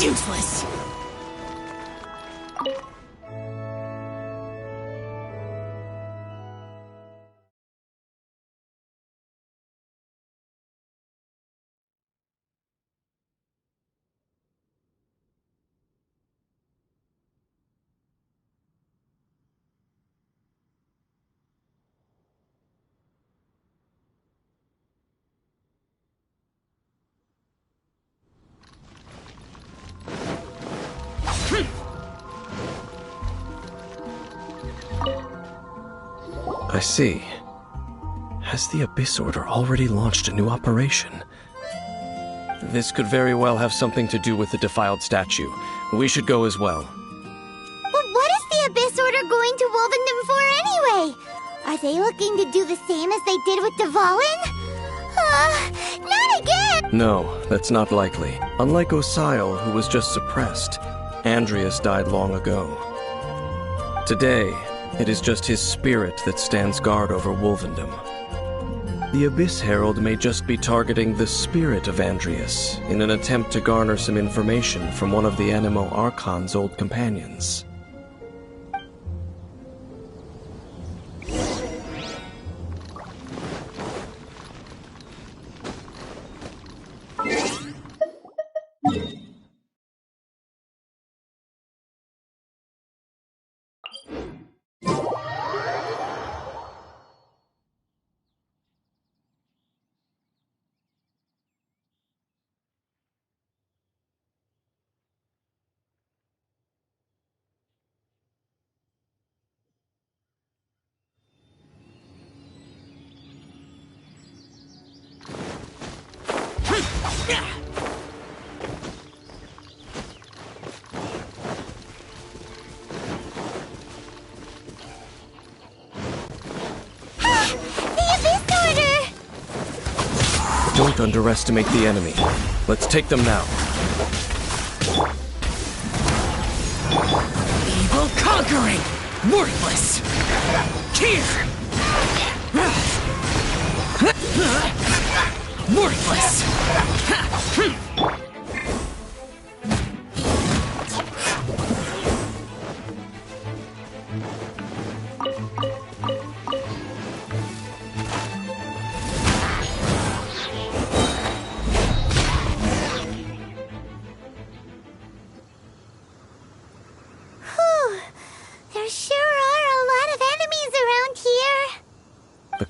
Useless! I see. Has the Abyss Order already launched a new operation? This could very well have something to do with the defiled statue. We should go as well. But what is the Abyss Order going to Wolvendom for anyway? Are they looking to do the same as they did with Dvalin? Not again! No, that's not likely. Unlike Osile, who was just suppressed, Andreas died long ago. Today, it is just his spirit that stands guard over Wolvendom. The Abyss Herald may just be targeting the spirit of Andreas in an attempt to garner some information from one of the Animo Archon's old companions. Don't underestimate the enemy. Let's take them now. Evil conquering! Worthless! Here! Worthless!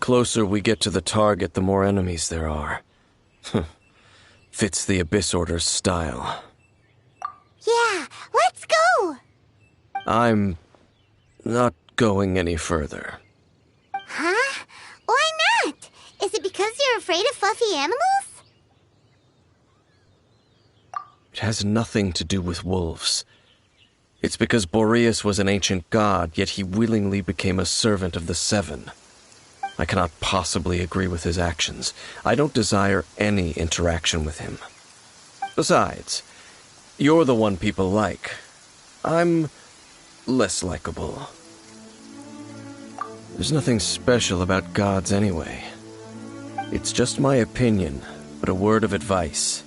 closer we get to the target, the more enemies there are. Fits the Abyss Order's style. Yeah, let's go! I'm not going any further. Huh? Why not? Is it because you're afraid of fluffy animals? It has nothing to do with wolves. It's because Boreas was an ancient god, yet he willingly became a servant of the Seven. I cannot possibly agree with his actions. I don't desire any interaction with him. Besides, you're the one people like. I'm less likable. There's nothing special about gods anyway. It's just my opinion, but a word of advice.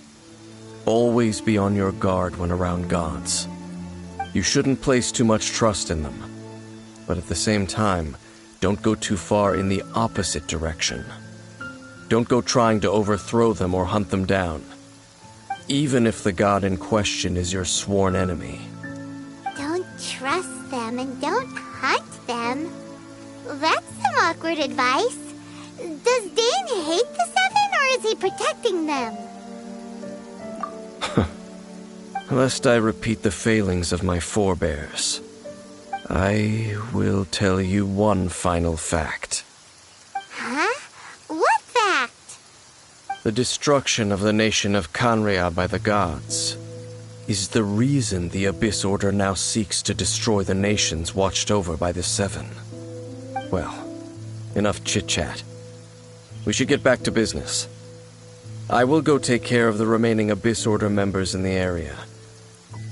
Always be on your guard when around gods. You shouldn't place too much trust in them, but at the same time, don't go too far in the opposite direction. Don't go trying to overthrow them or hunt them down, even if the god in question is your sworn enemy. Don't trust them and don't hunt them. That's some awkward advice. Does Dane hate the Seven, or is he protecting them? Lest I repeat the failings of my forebears, I will tell you one final fact. Huh? What fact? The destruction of the nation of Canria by the gods is the reason the Abyss Order now seeks to destroy the nations watched over by the Seven. Well, enough chit-chat. We should get back to business. I will go take care of the remaining Abyss Order members in the area.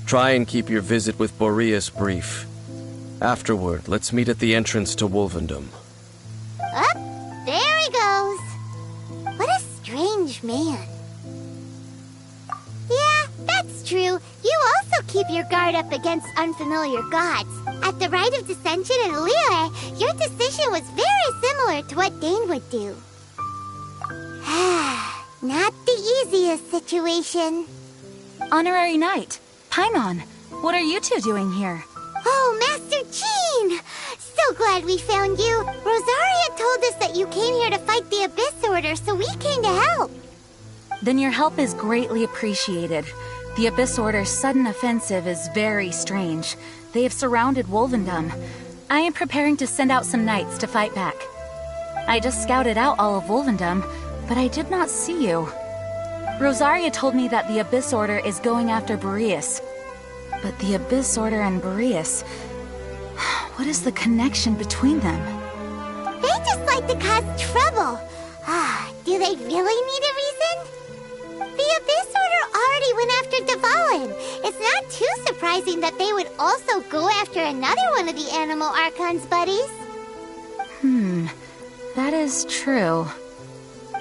Try and keep your visit with Boreas brief. Afterward, let's meet at the entrance to Wolvendom. Up, there he goes. What a strange man. Yeah, that's true. You also keep your guard up against unfamiliar gods. At the Rite of Dissension in Liyue, your decision was very similar to what Dane would do. Not the easiest situation. Honorary Knight, Paimon, what are you two doing here? Oh, Master Jean! So glad we found you. Rosaria told us that you came here to fight the Abyss Order, so we came to help. Then your help is greatly appreciated. The Abyss Order's sudden offensive is very strange. They have surrounded Wolvendom. I am preparing to send out some knights to fight back. I just scouted out all of Wolvendom, but I did not see you. Rosaria told me that the Abyss Order is going after Boreas. But the Abyss Order and Boreas... what is the connection between them? They just like to cause trouble. Do they really need a reason? The Abyss Order already went after Dvalin. It's not too surprising that they would also go after another one of the Animal Archon's buddies. That is true.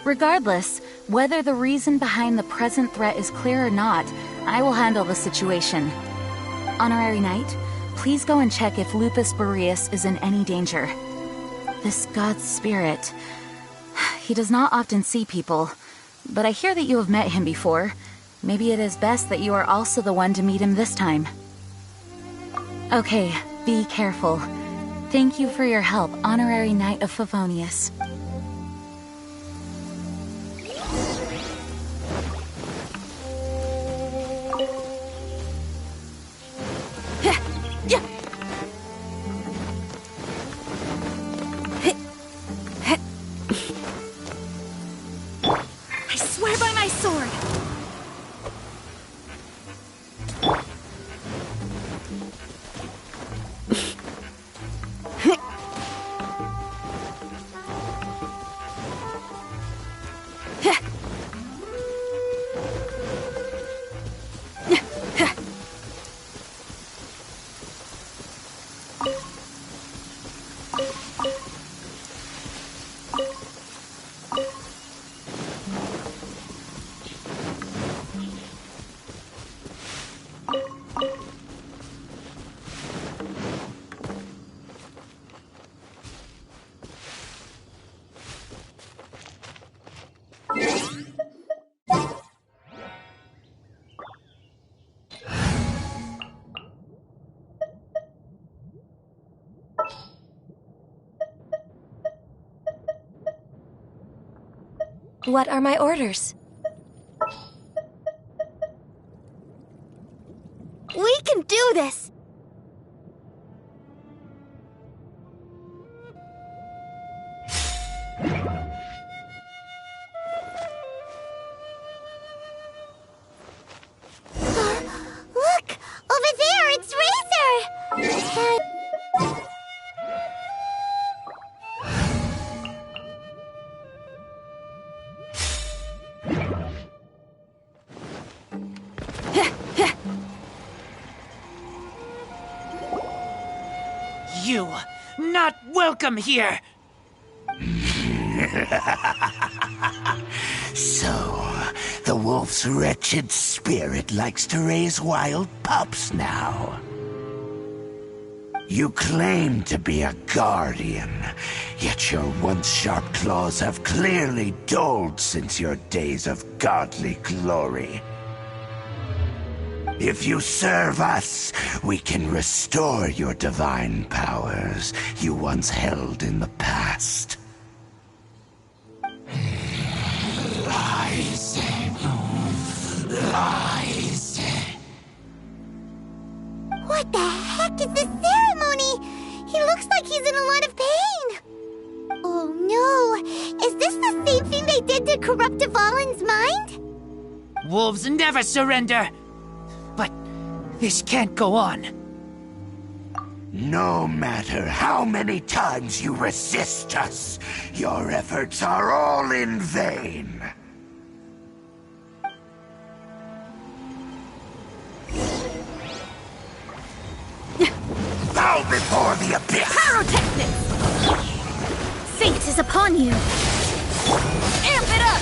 Regardless, whether the reason behind the present threat is clear or not, I will handle the situation. Honorary Knight, please go and check if Lupus Boreas is in any danger. This god's spirit... he does not often see people, but I hear that you have met him before. Maybe it is best that you are also the one to meet him this time. Okay, be careful. Thank you for your help, Honorary Knight of Favonius. I swear by my sword! What are my orders? We can do this! Look! Over there, it's Razor! You, not welcome here! So, the wolf's wretched spirit likes to raise wild pups now. You claim to be a guardian, yet your once sharp claws have clearly dulled since your days of godly glory. If you serve us, we can restore your divine powers you once held in the past. Lies. Lies. What the heck is this ceremony? He looks like he's in a lot of pain. Oh no! Is this the same thing they did to corrupt Dvalin's mind? Wolves never surrender! But this can't go on. No matter how many times you resist us, your efforts are all in vain. Bow before the abyss! Pyrotechnics! Fate is upon you! Amp it up!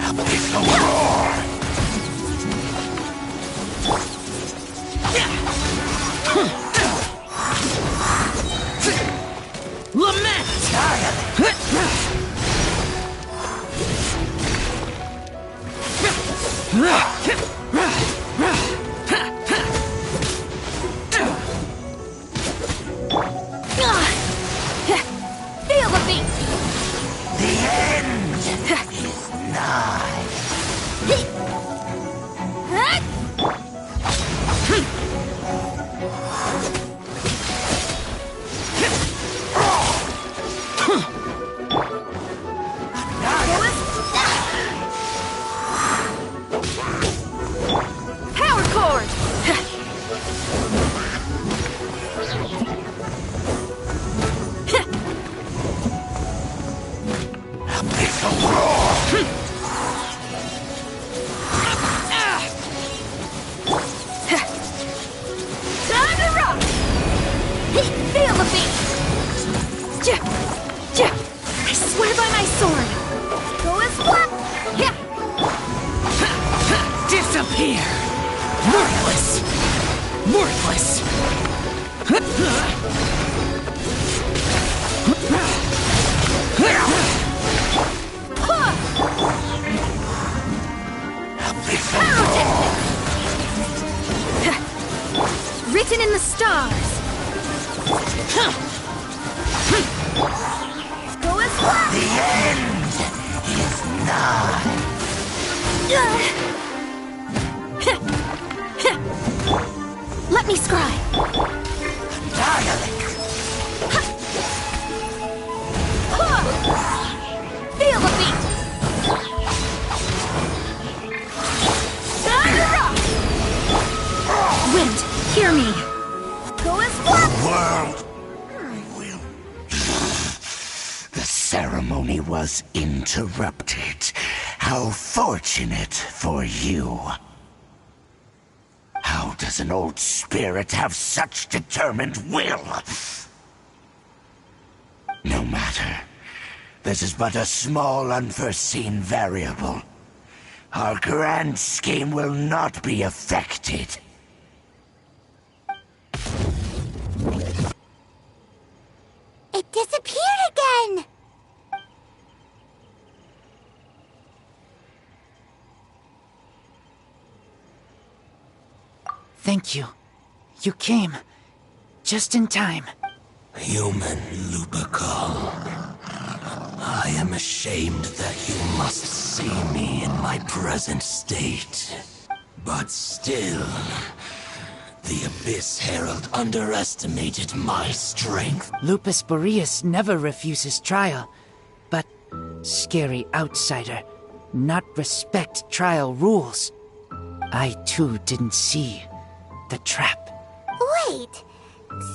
Abyssal roar! Lament! Feel the beat! The end is nigh. Power cord! Abyssal roar! Time to rock! Feel the beat! I swear by my sword! Go as one! Disappear! Worthless! Worthless! Written in the stars! Go as one! The end is nigh. Let me scry! Dialect. Feel the beat! Time to rock! Wind, hear me! Go as one! World will. The ceremony was interrupted. How fortunate for you. How does an old spirit have such determined will? No matter. This is but a small unforeseen variable. Our grand scheme will not be affected. It disappeared again! Thank you. You came. Just in time. Human Lupercal, I am ashamed that you must see me in my present state. But still, the Abyss Herald underestimated my strength. Lupus Boreas never refuses trial, but scary outsider, not respect trial rules. I too didn't see the trap. Wait,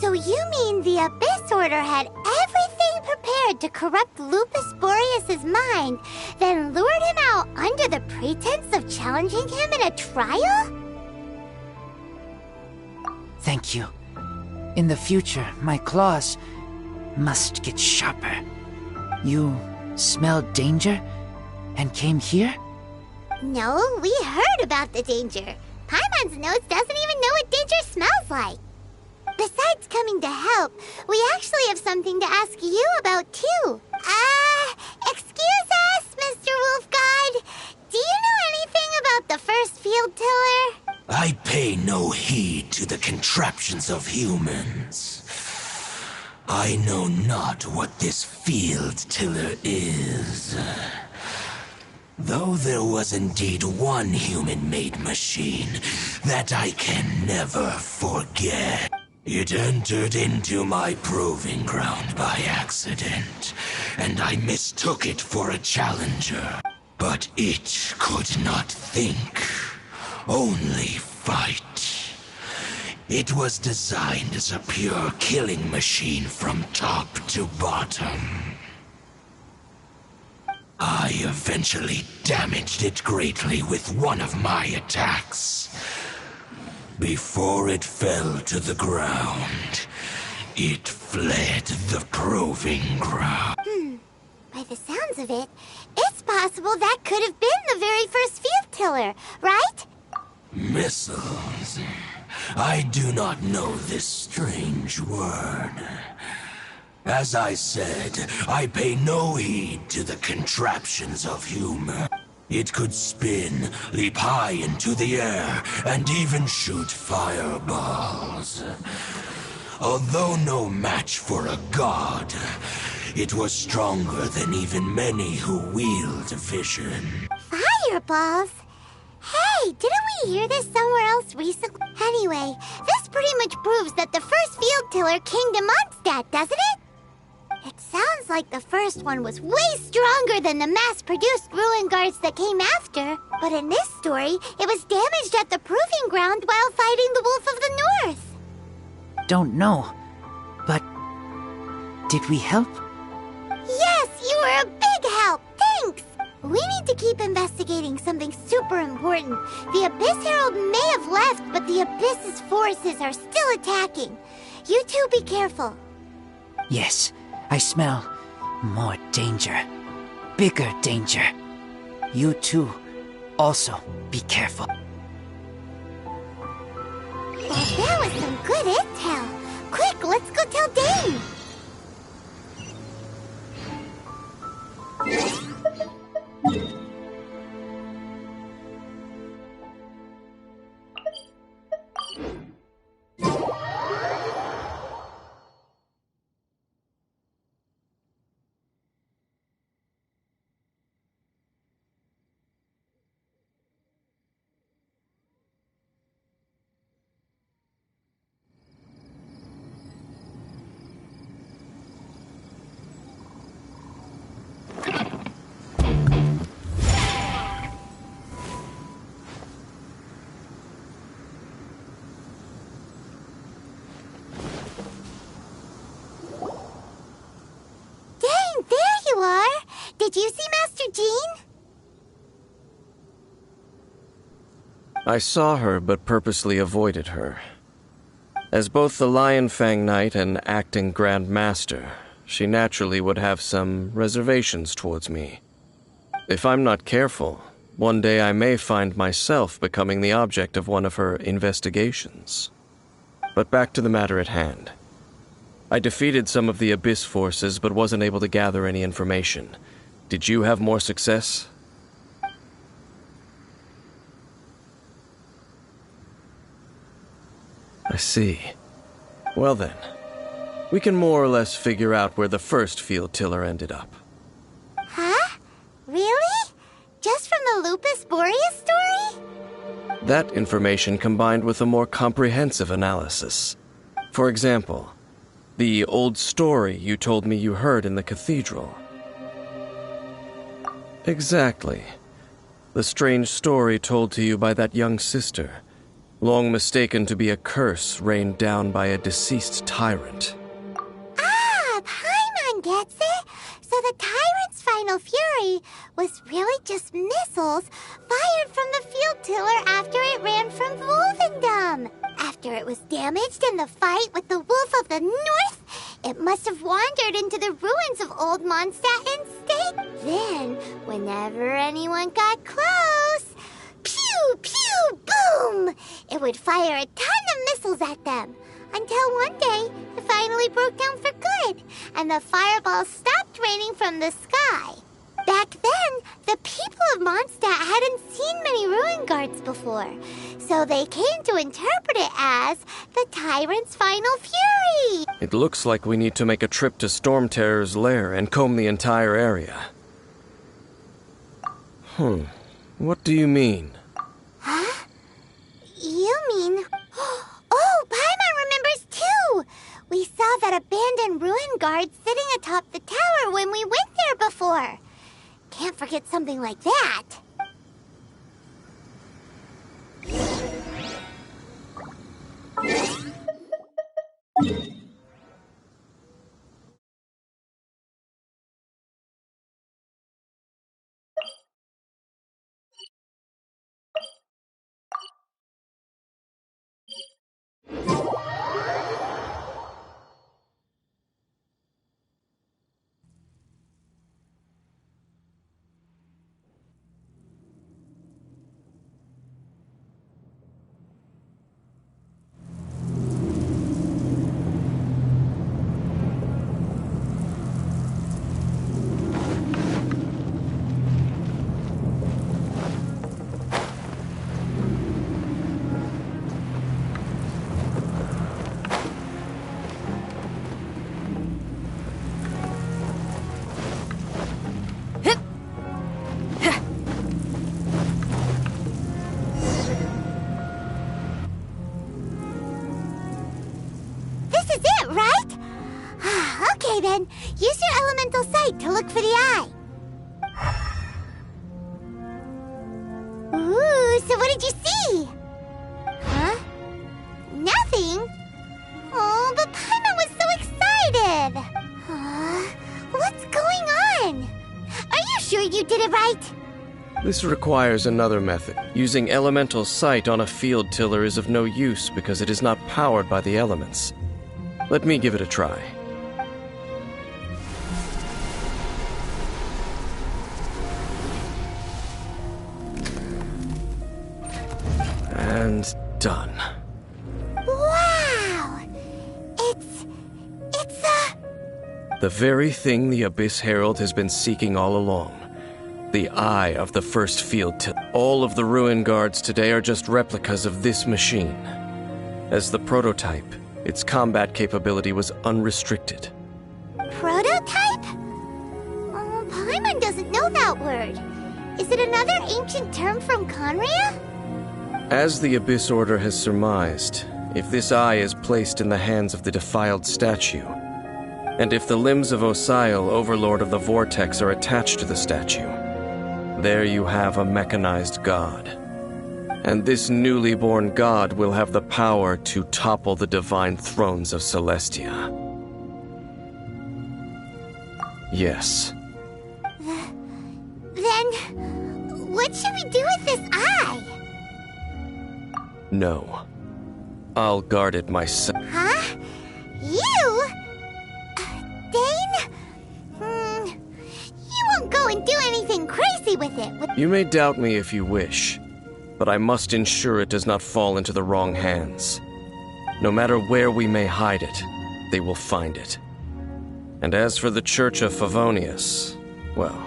so you mean the Abyss Order had everything prepared to corrupt Lupus Boreas' mind, then lured him out under the pretense of challenging him in a trial? Thank you. In the future, my claws must get sharper. You smelled danger and came here? No, we heard about the danger. Paimon's nose doesn't even know what danger smells like. Besides coming to help, we actually have something to ask you about too. Excuse us, Mr. Wolf God. Do you know anything about the first field tiller? I pay no heed to the contraptions of humans. I know not what this field tiller is. Though there was indeed one human-made machine that I can never forget. It entered into my proving ground by accident, and I mistook it for a challenger. But it could not think, only fight. It was designed as a pure killing machine from top to bottom. I eventually damaged it greatly with one of my attacks. Before it fell to the ground, it fled the proving ground. By the sounds of it, it's possible that could have been the very first field tiller, right? Missiles. I do not know this strange word. As I said, I pay no heed to the contraptions of humor. It could spin, leap high into the air, and even shoot fireballs. Although no match for a god, it was stronger than even many who wield vision. Fireballs? Hey, didn't we hear this somewhere else recently? Anyway, this pretty much proves that the first field tiller came to Mondstadt, doesn't it? It sounds like the first one was way stronger than the mass-produced ruin guards that came after. But in this story, it was damaged at the proving ground while fighting the Wolf of the North. Don't know, but did we help? Yes, you were a big help. Thanks. We need to keep investigating something super important. The Abyss Herald may have left, but the Abyss's forces are still attacking. You two be careful. Yes. I smell more danger. Bigger danger. You too, also be careful. Well, there was some good intel. Quick, let's go tell Dane. Did you see Master Jean? I saw her, but purposely avoided her. As both the Lion Fang Knight and acting Grand Master, she naturally would have some reservations towards me. If I'm not careful, one day I may find myself becoming the object of one of her investigations. But back to the matter at hand. I defeated some of the Abyss forces, but wasn't able to gather any information. Did you have more success? I see. Well then, We can more or less figure out where the first field tiller ended up. Huh? Really? Just from the Lupus Boreas story? That information combined with a more comprehensive analysis. For example, the old story you told me you heard in the cathedral. Exactly. The strange story told to you by that young sister, long mistaken to be a curse rained down by a deceased tyrant. Ah, Paimon gets it! So the tyrant's final fury was really just missiles fired from the field tiller after it ran from Wolvendom. After it was damaged in the fight with the Wolf of the North, it must have wandered into the ruins of Old Mondstadt and stayed. Then, whenever anyone got close, pew, pew, boom! It would fire a ton of missiles at them. Until one day, it finally broke down for good, and the fireballs stopped raining from the sky. Back then, the people of Mondstadt hadn't seen many ruin guards before, so they came to interpret it as the tyrant's final fury. It looks like we need to make a trip to Storm Terror's lair and comb the entire area. What do you mean? Huh? You mean... Oh, Paimon remembers too! We saw that abandoned ruin guard sitting atop the tower when we went there before. Can't forget something like that. Okay then, use your elemental sight to look for the eye. Ooh, so what did you see? Huh? Nothing? Oh, but Paimon was so excited. What's going on? Are you sure you did it right? This requires another method. Using elemental sight on a field tiller is of no use because it is not powered by the elements. Let me give it a try. And done. Wow! It's the very thing the Abyss Herald has been seeking all along. The eye of the first field tiller. All of the ruin guards today are just replicas of this machine. As the prototype, its combat capability was unrestricted. Prototype? Oh, Paimon doesn't know that word. Is it another ancient term from Conria? As the Abyss Order has surmised, if this eye is placed in the hands of the defiled statue, and if the limbs of Osial, Overlord of the Vortex, are attached to the statue, there you have a mechanized god. And this newly born god will have the power to topple the divine thrones of Celestia. Yes. Then, what should we do with this eye? No. I'll guard it myself. Huh? You? Dane? You won't go and do anything crazy with it. You may doubt me if you wish, but I must ensure it does not fall into the wrong hands. No matter where we may hide it, they will find it. And as for the Church of Favonius, well,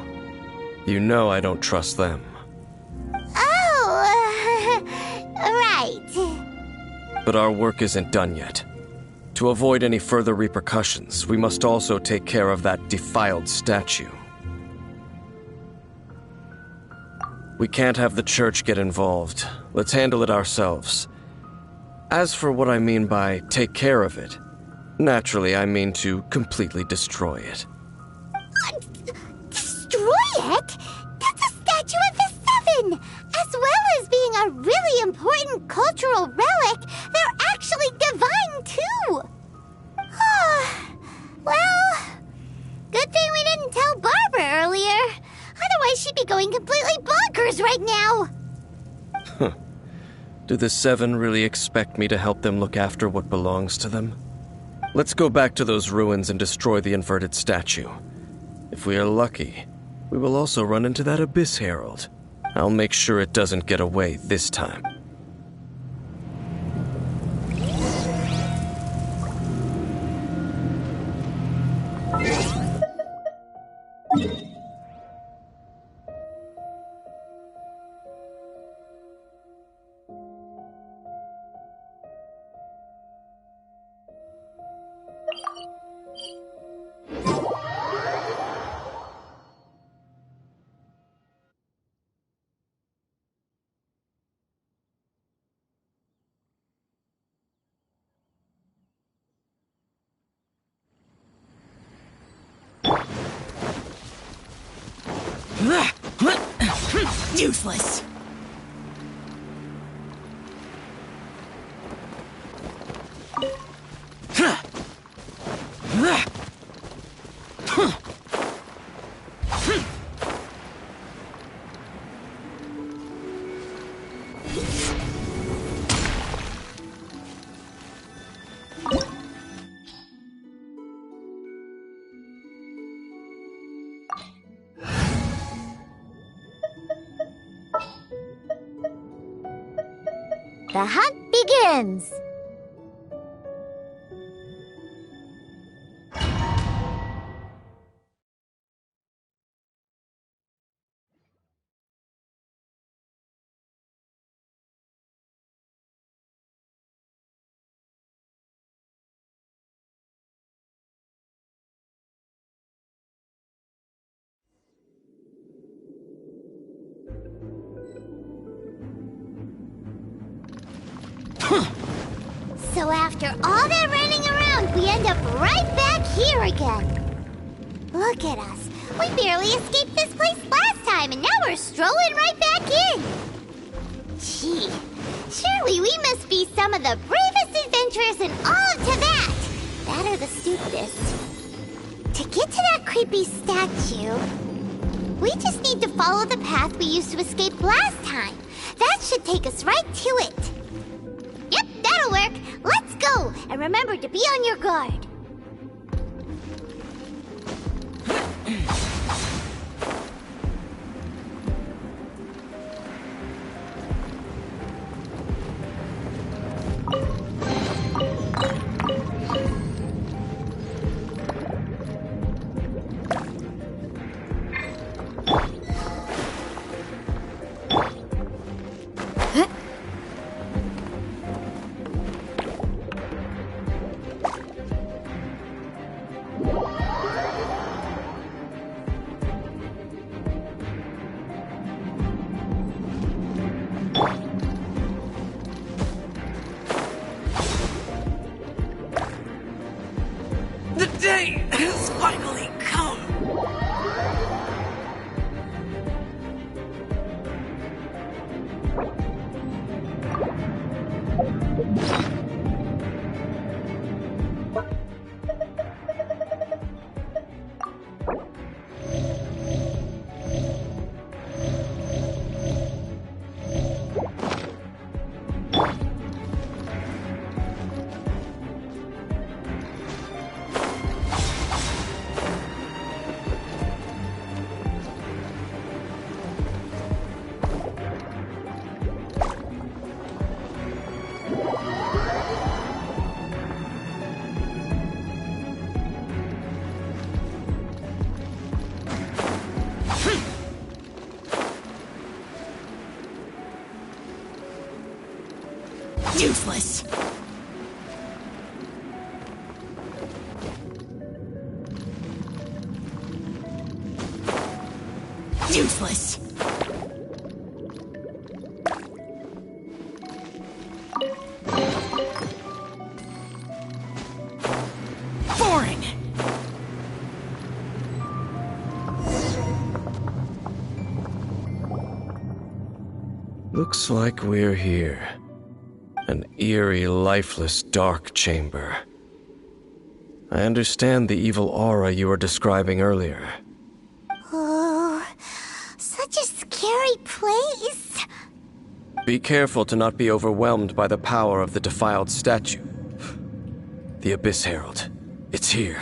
you know I don't trust them. Oh, right. But our work isn't done yet. To avoid any further repercussions, we must also take care of that defiled statue. We can't have the church get involved. Let's handle it ourselves. As for what I mean by take care of it, naturally I mean to completely destroy it. Destroy it? That's a statue of the Seven! As well as being a really important cultural relic, they're actually divine too! Well, good thing we didn't tell Barbara earlier. Otherwise she'd be going completely bonkers right now! Do the Seven really expect me to help them look after what belongs to them? Let's go back to those ruins and destroy the inverted statue. If we are lucky, we will also run into that Abyss Herald. I'll make sure it doesn't get away this time. Useless. The hunt begins! So after all that running around, we end up right back here again. Look at us. We barely escaped this place last time, and now we're strolling right back in. Gee, surely we must be some of the bravest adventurers in all of Tibet. That or the stupidest. To get to that creepy statue, we just need to follow the path we used to escape last time. That should take us right to it. Yep, that'll work. Let's go, and remember to be on your guard. The day has finally come. Useless. Useless! Boring! Looks like we're here. An eerie, lifeless, dark chamber. I understand the evil aura you were describing earlier. Oh, such a scary place. Be careful to not be overwhelmed by the power of the defiled statue. The Abyss Herald. It's here.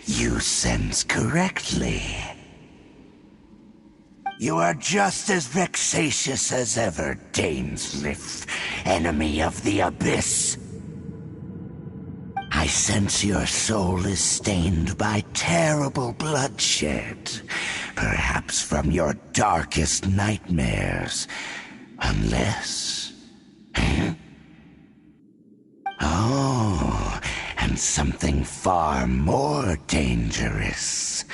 You sense correctly. You are just as vexatious as ever, Dainsleif, enemy of the Abyss. I sense your soul is stained by terrible bloodshed, perhaps from your darkest nightmares, unless... Oh, and something far more dangerous.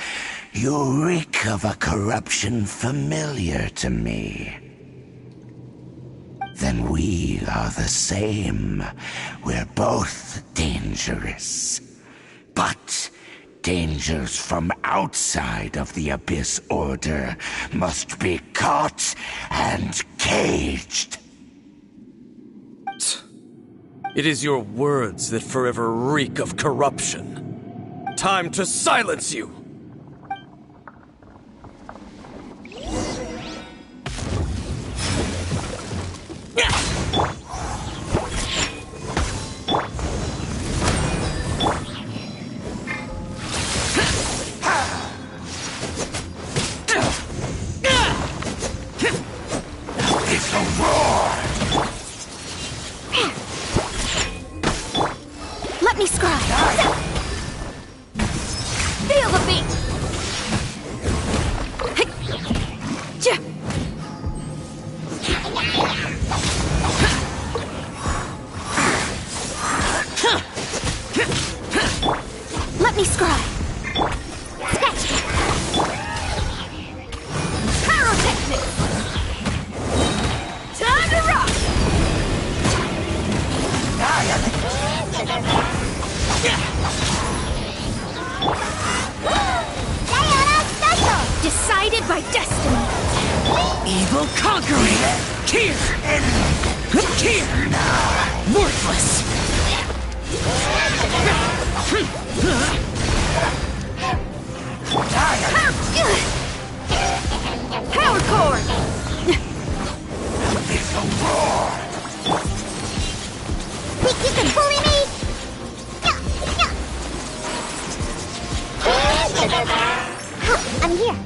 You reek of a corruption familiar to me. Then we are the same. We're both dangerous. But dangers from outside of the Abyss Order must be caught and caged. It is your words that forever reek of corruption. Time to silence you! Let me scry. Feel the beat. Let me scry. Sketch. Pyrotechnics. Time to rock. Decided by destiny. Evil conquering! Here! Here! Worthless! Power core! Think you can bully me? I'm here.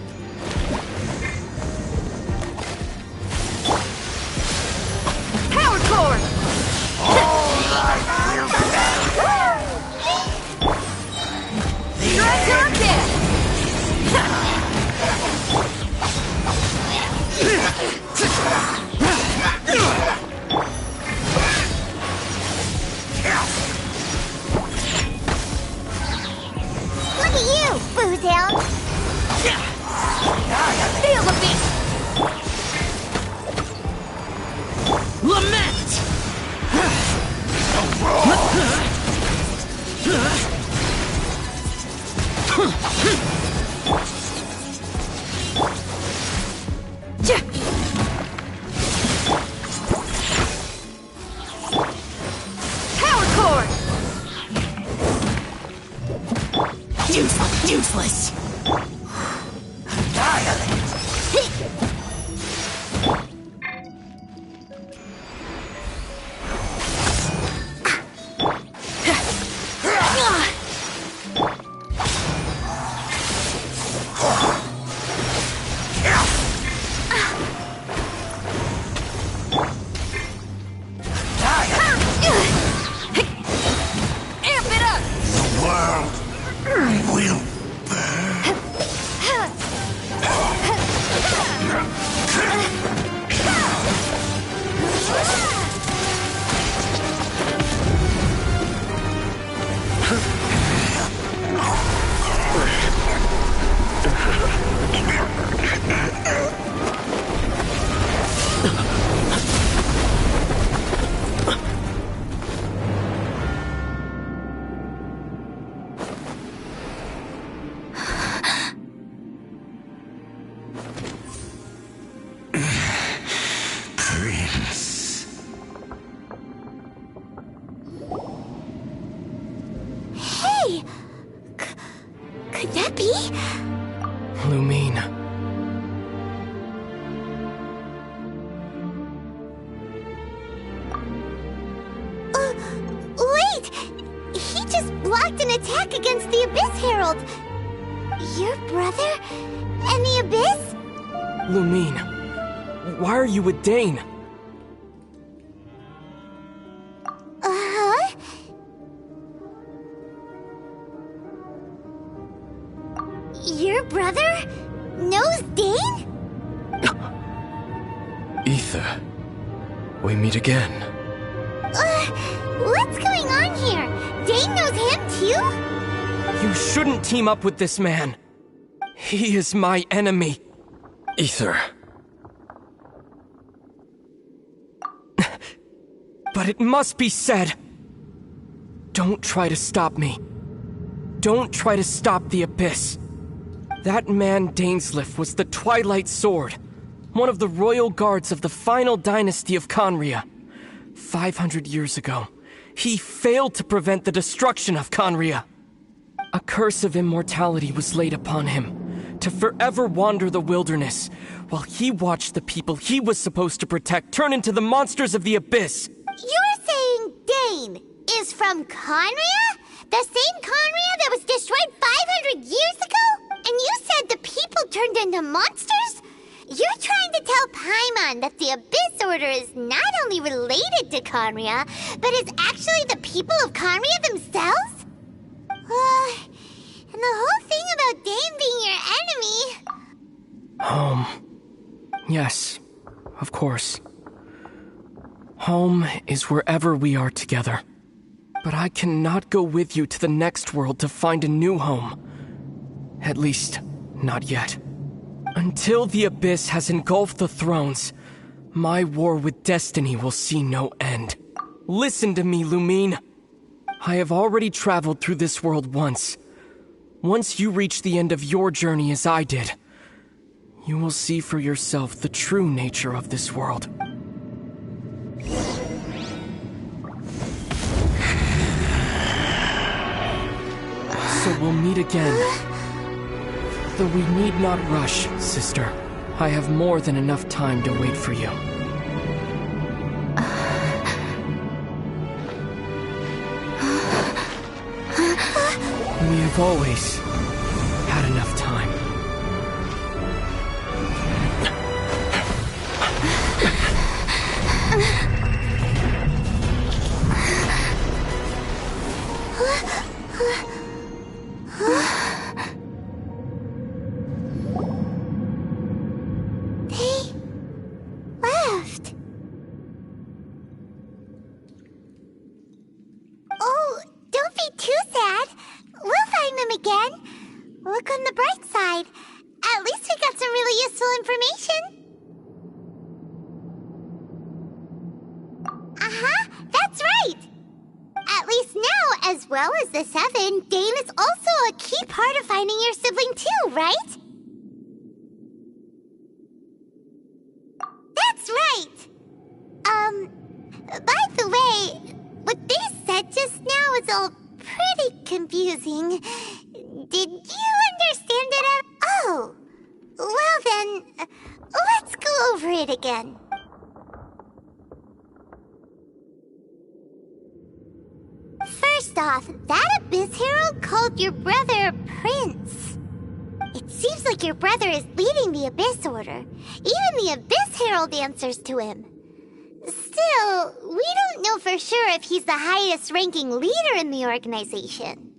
Power core! Strike your death! Look at you, Boozehound. Feel the beat! Lament! Power core! Useless! Amp it up! The world will burn. could that be? Lumine. Wait! He just blocked an attack against the Abyss Herald! Your brother? And the Abyss? Lumine, why are you with Dane? Uh-huh? Your brother knows Dane? Ether, we meet again. What's going on here? Dane knows him too? You shouldn't team up with this man. He is my enemy. Ether. But it must be said. Don't try to stop me. Don't try to stop the Abyss. That man Dainsleif was the Twilight Sword, one of the royal guards of the final dynasty of Conria. 500 years ago, he failed to prevent the destruction of Conria. A curse of immortality was laid upon him, to forever wander the wilderness, while he watched the people he was supposed to protect turn into the monsters of the Abyss. You're saying Dane is from Conria? The same Conria that was destroyed 500 years ago? And you said the people turned into monsters? You're trying to tell Paimon that the Abyss Order is not only related to Conria, but is actually the people of Conria themselves? And the whole thing about Dane being your enemy... Yes, of course. Home is wherever we are together. But I cannot go with you to the next world to find a new home. At least, not yet. Until the Abyss has engulfed the thrones, my war with destiny will see no end. Listen to me, Lumine. I have already traveled through this world once. Once you reach the end of your journey as I did, you will see for yourself the true nature of this world. So we'll meet again. Though we need not rush, sister. I have more than enough time to wait for you. We have always had enough time. First off, that Abyss Herald called your brother Prince. It seems like your brother is leading the Abyss Order. Even the Abyss Herald answers to him. Still, we don't know for sure if he's the highest-ranking leader in the organization.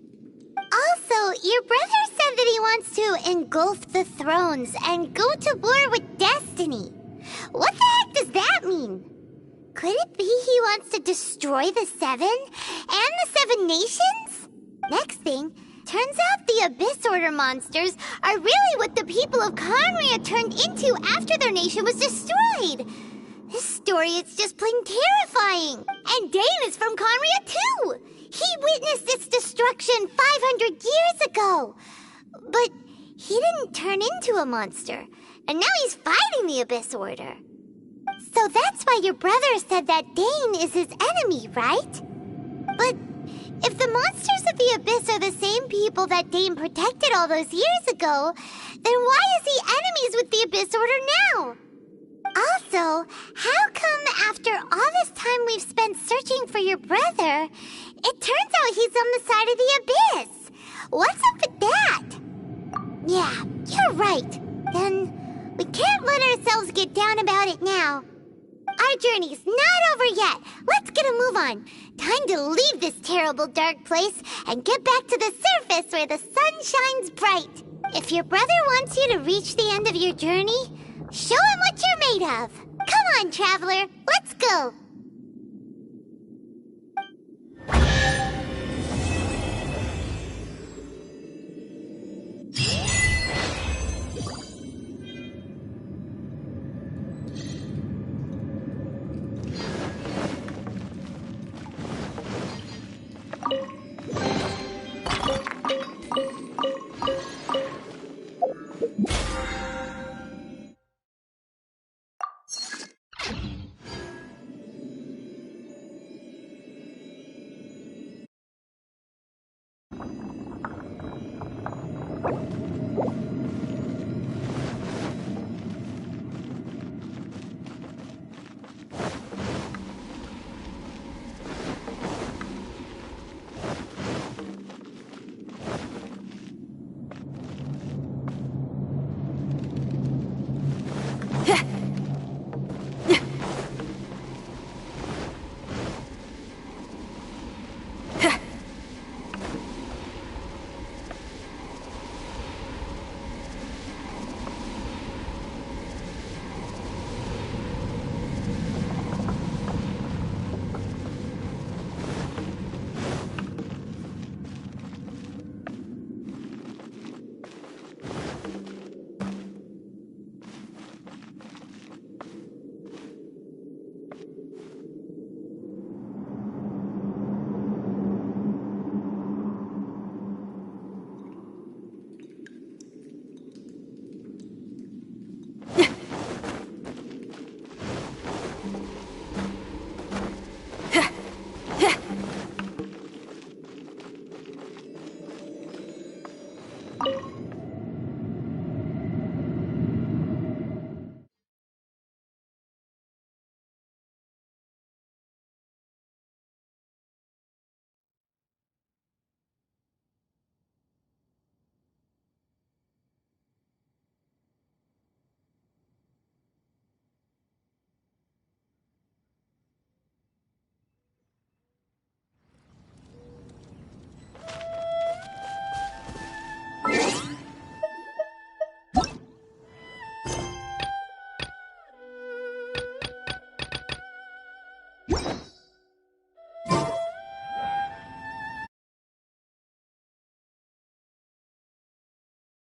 Also, your brother said that he wants to engulf the thrones and go to war with destiny. What the heck does that mean? Could it be he wants to destroy the Seven? And the Seven Nations? Next thing, turns out the Abyss Order monsters are really what the people of Conria turned into after their nation was destroyed. This story is just plain terrifying. And Dane is from Conria too. He witnessed its destruction 500 years ago. But he didn't turn into a monster. And now he's fighting the Abyss Order. So that's why your brother said that Dane is his enemy, right? But If the monsters of the Abyss are the same people that Dane protected all those years ago, then why is he enemies with the Abyss Order now? Also, how come after all this time we've spent searching for your brother, it turns out he's on the side of the Abyss? What's up with that? Yeah, you're right. Then we can't let ourselves get down about it now. Our journey's not over yet. Let's get a move on. Time to leave this terrible dark place and get back to the surface where the sun shines bright. If your brother wants you to reach the end of your journey, show him what you're made of. Come on, traveler. Let's go.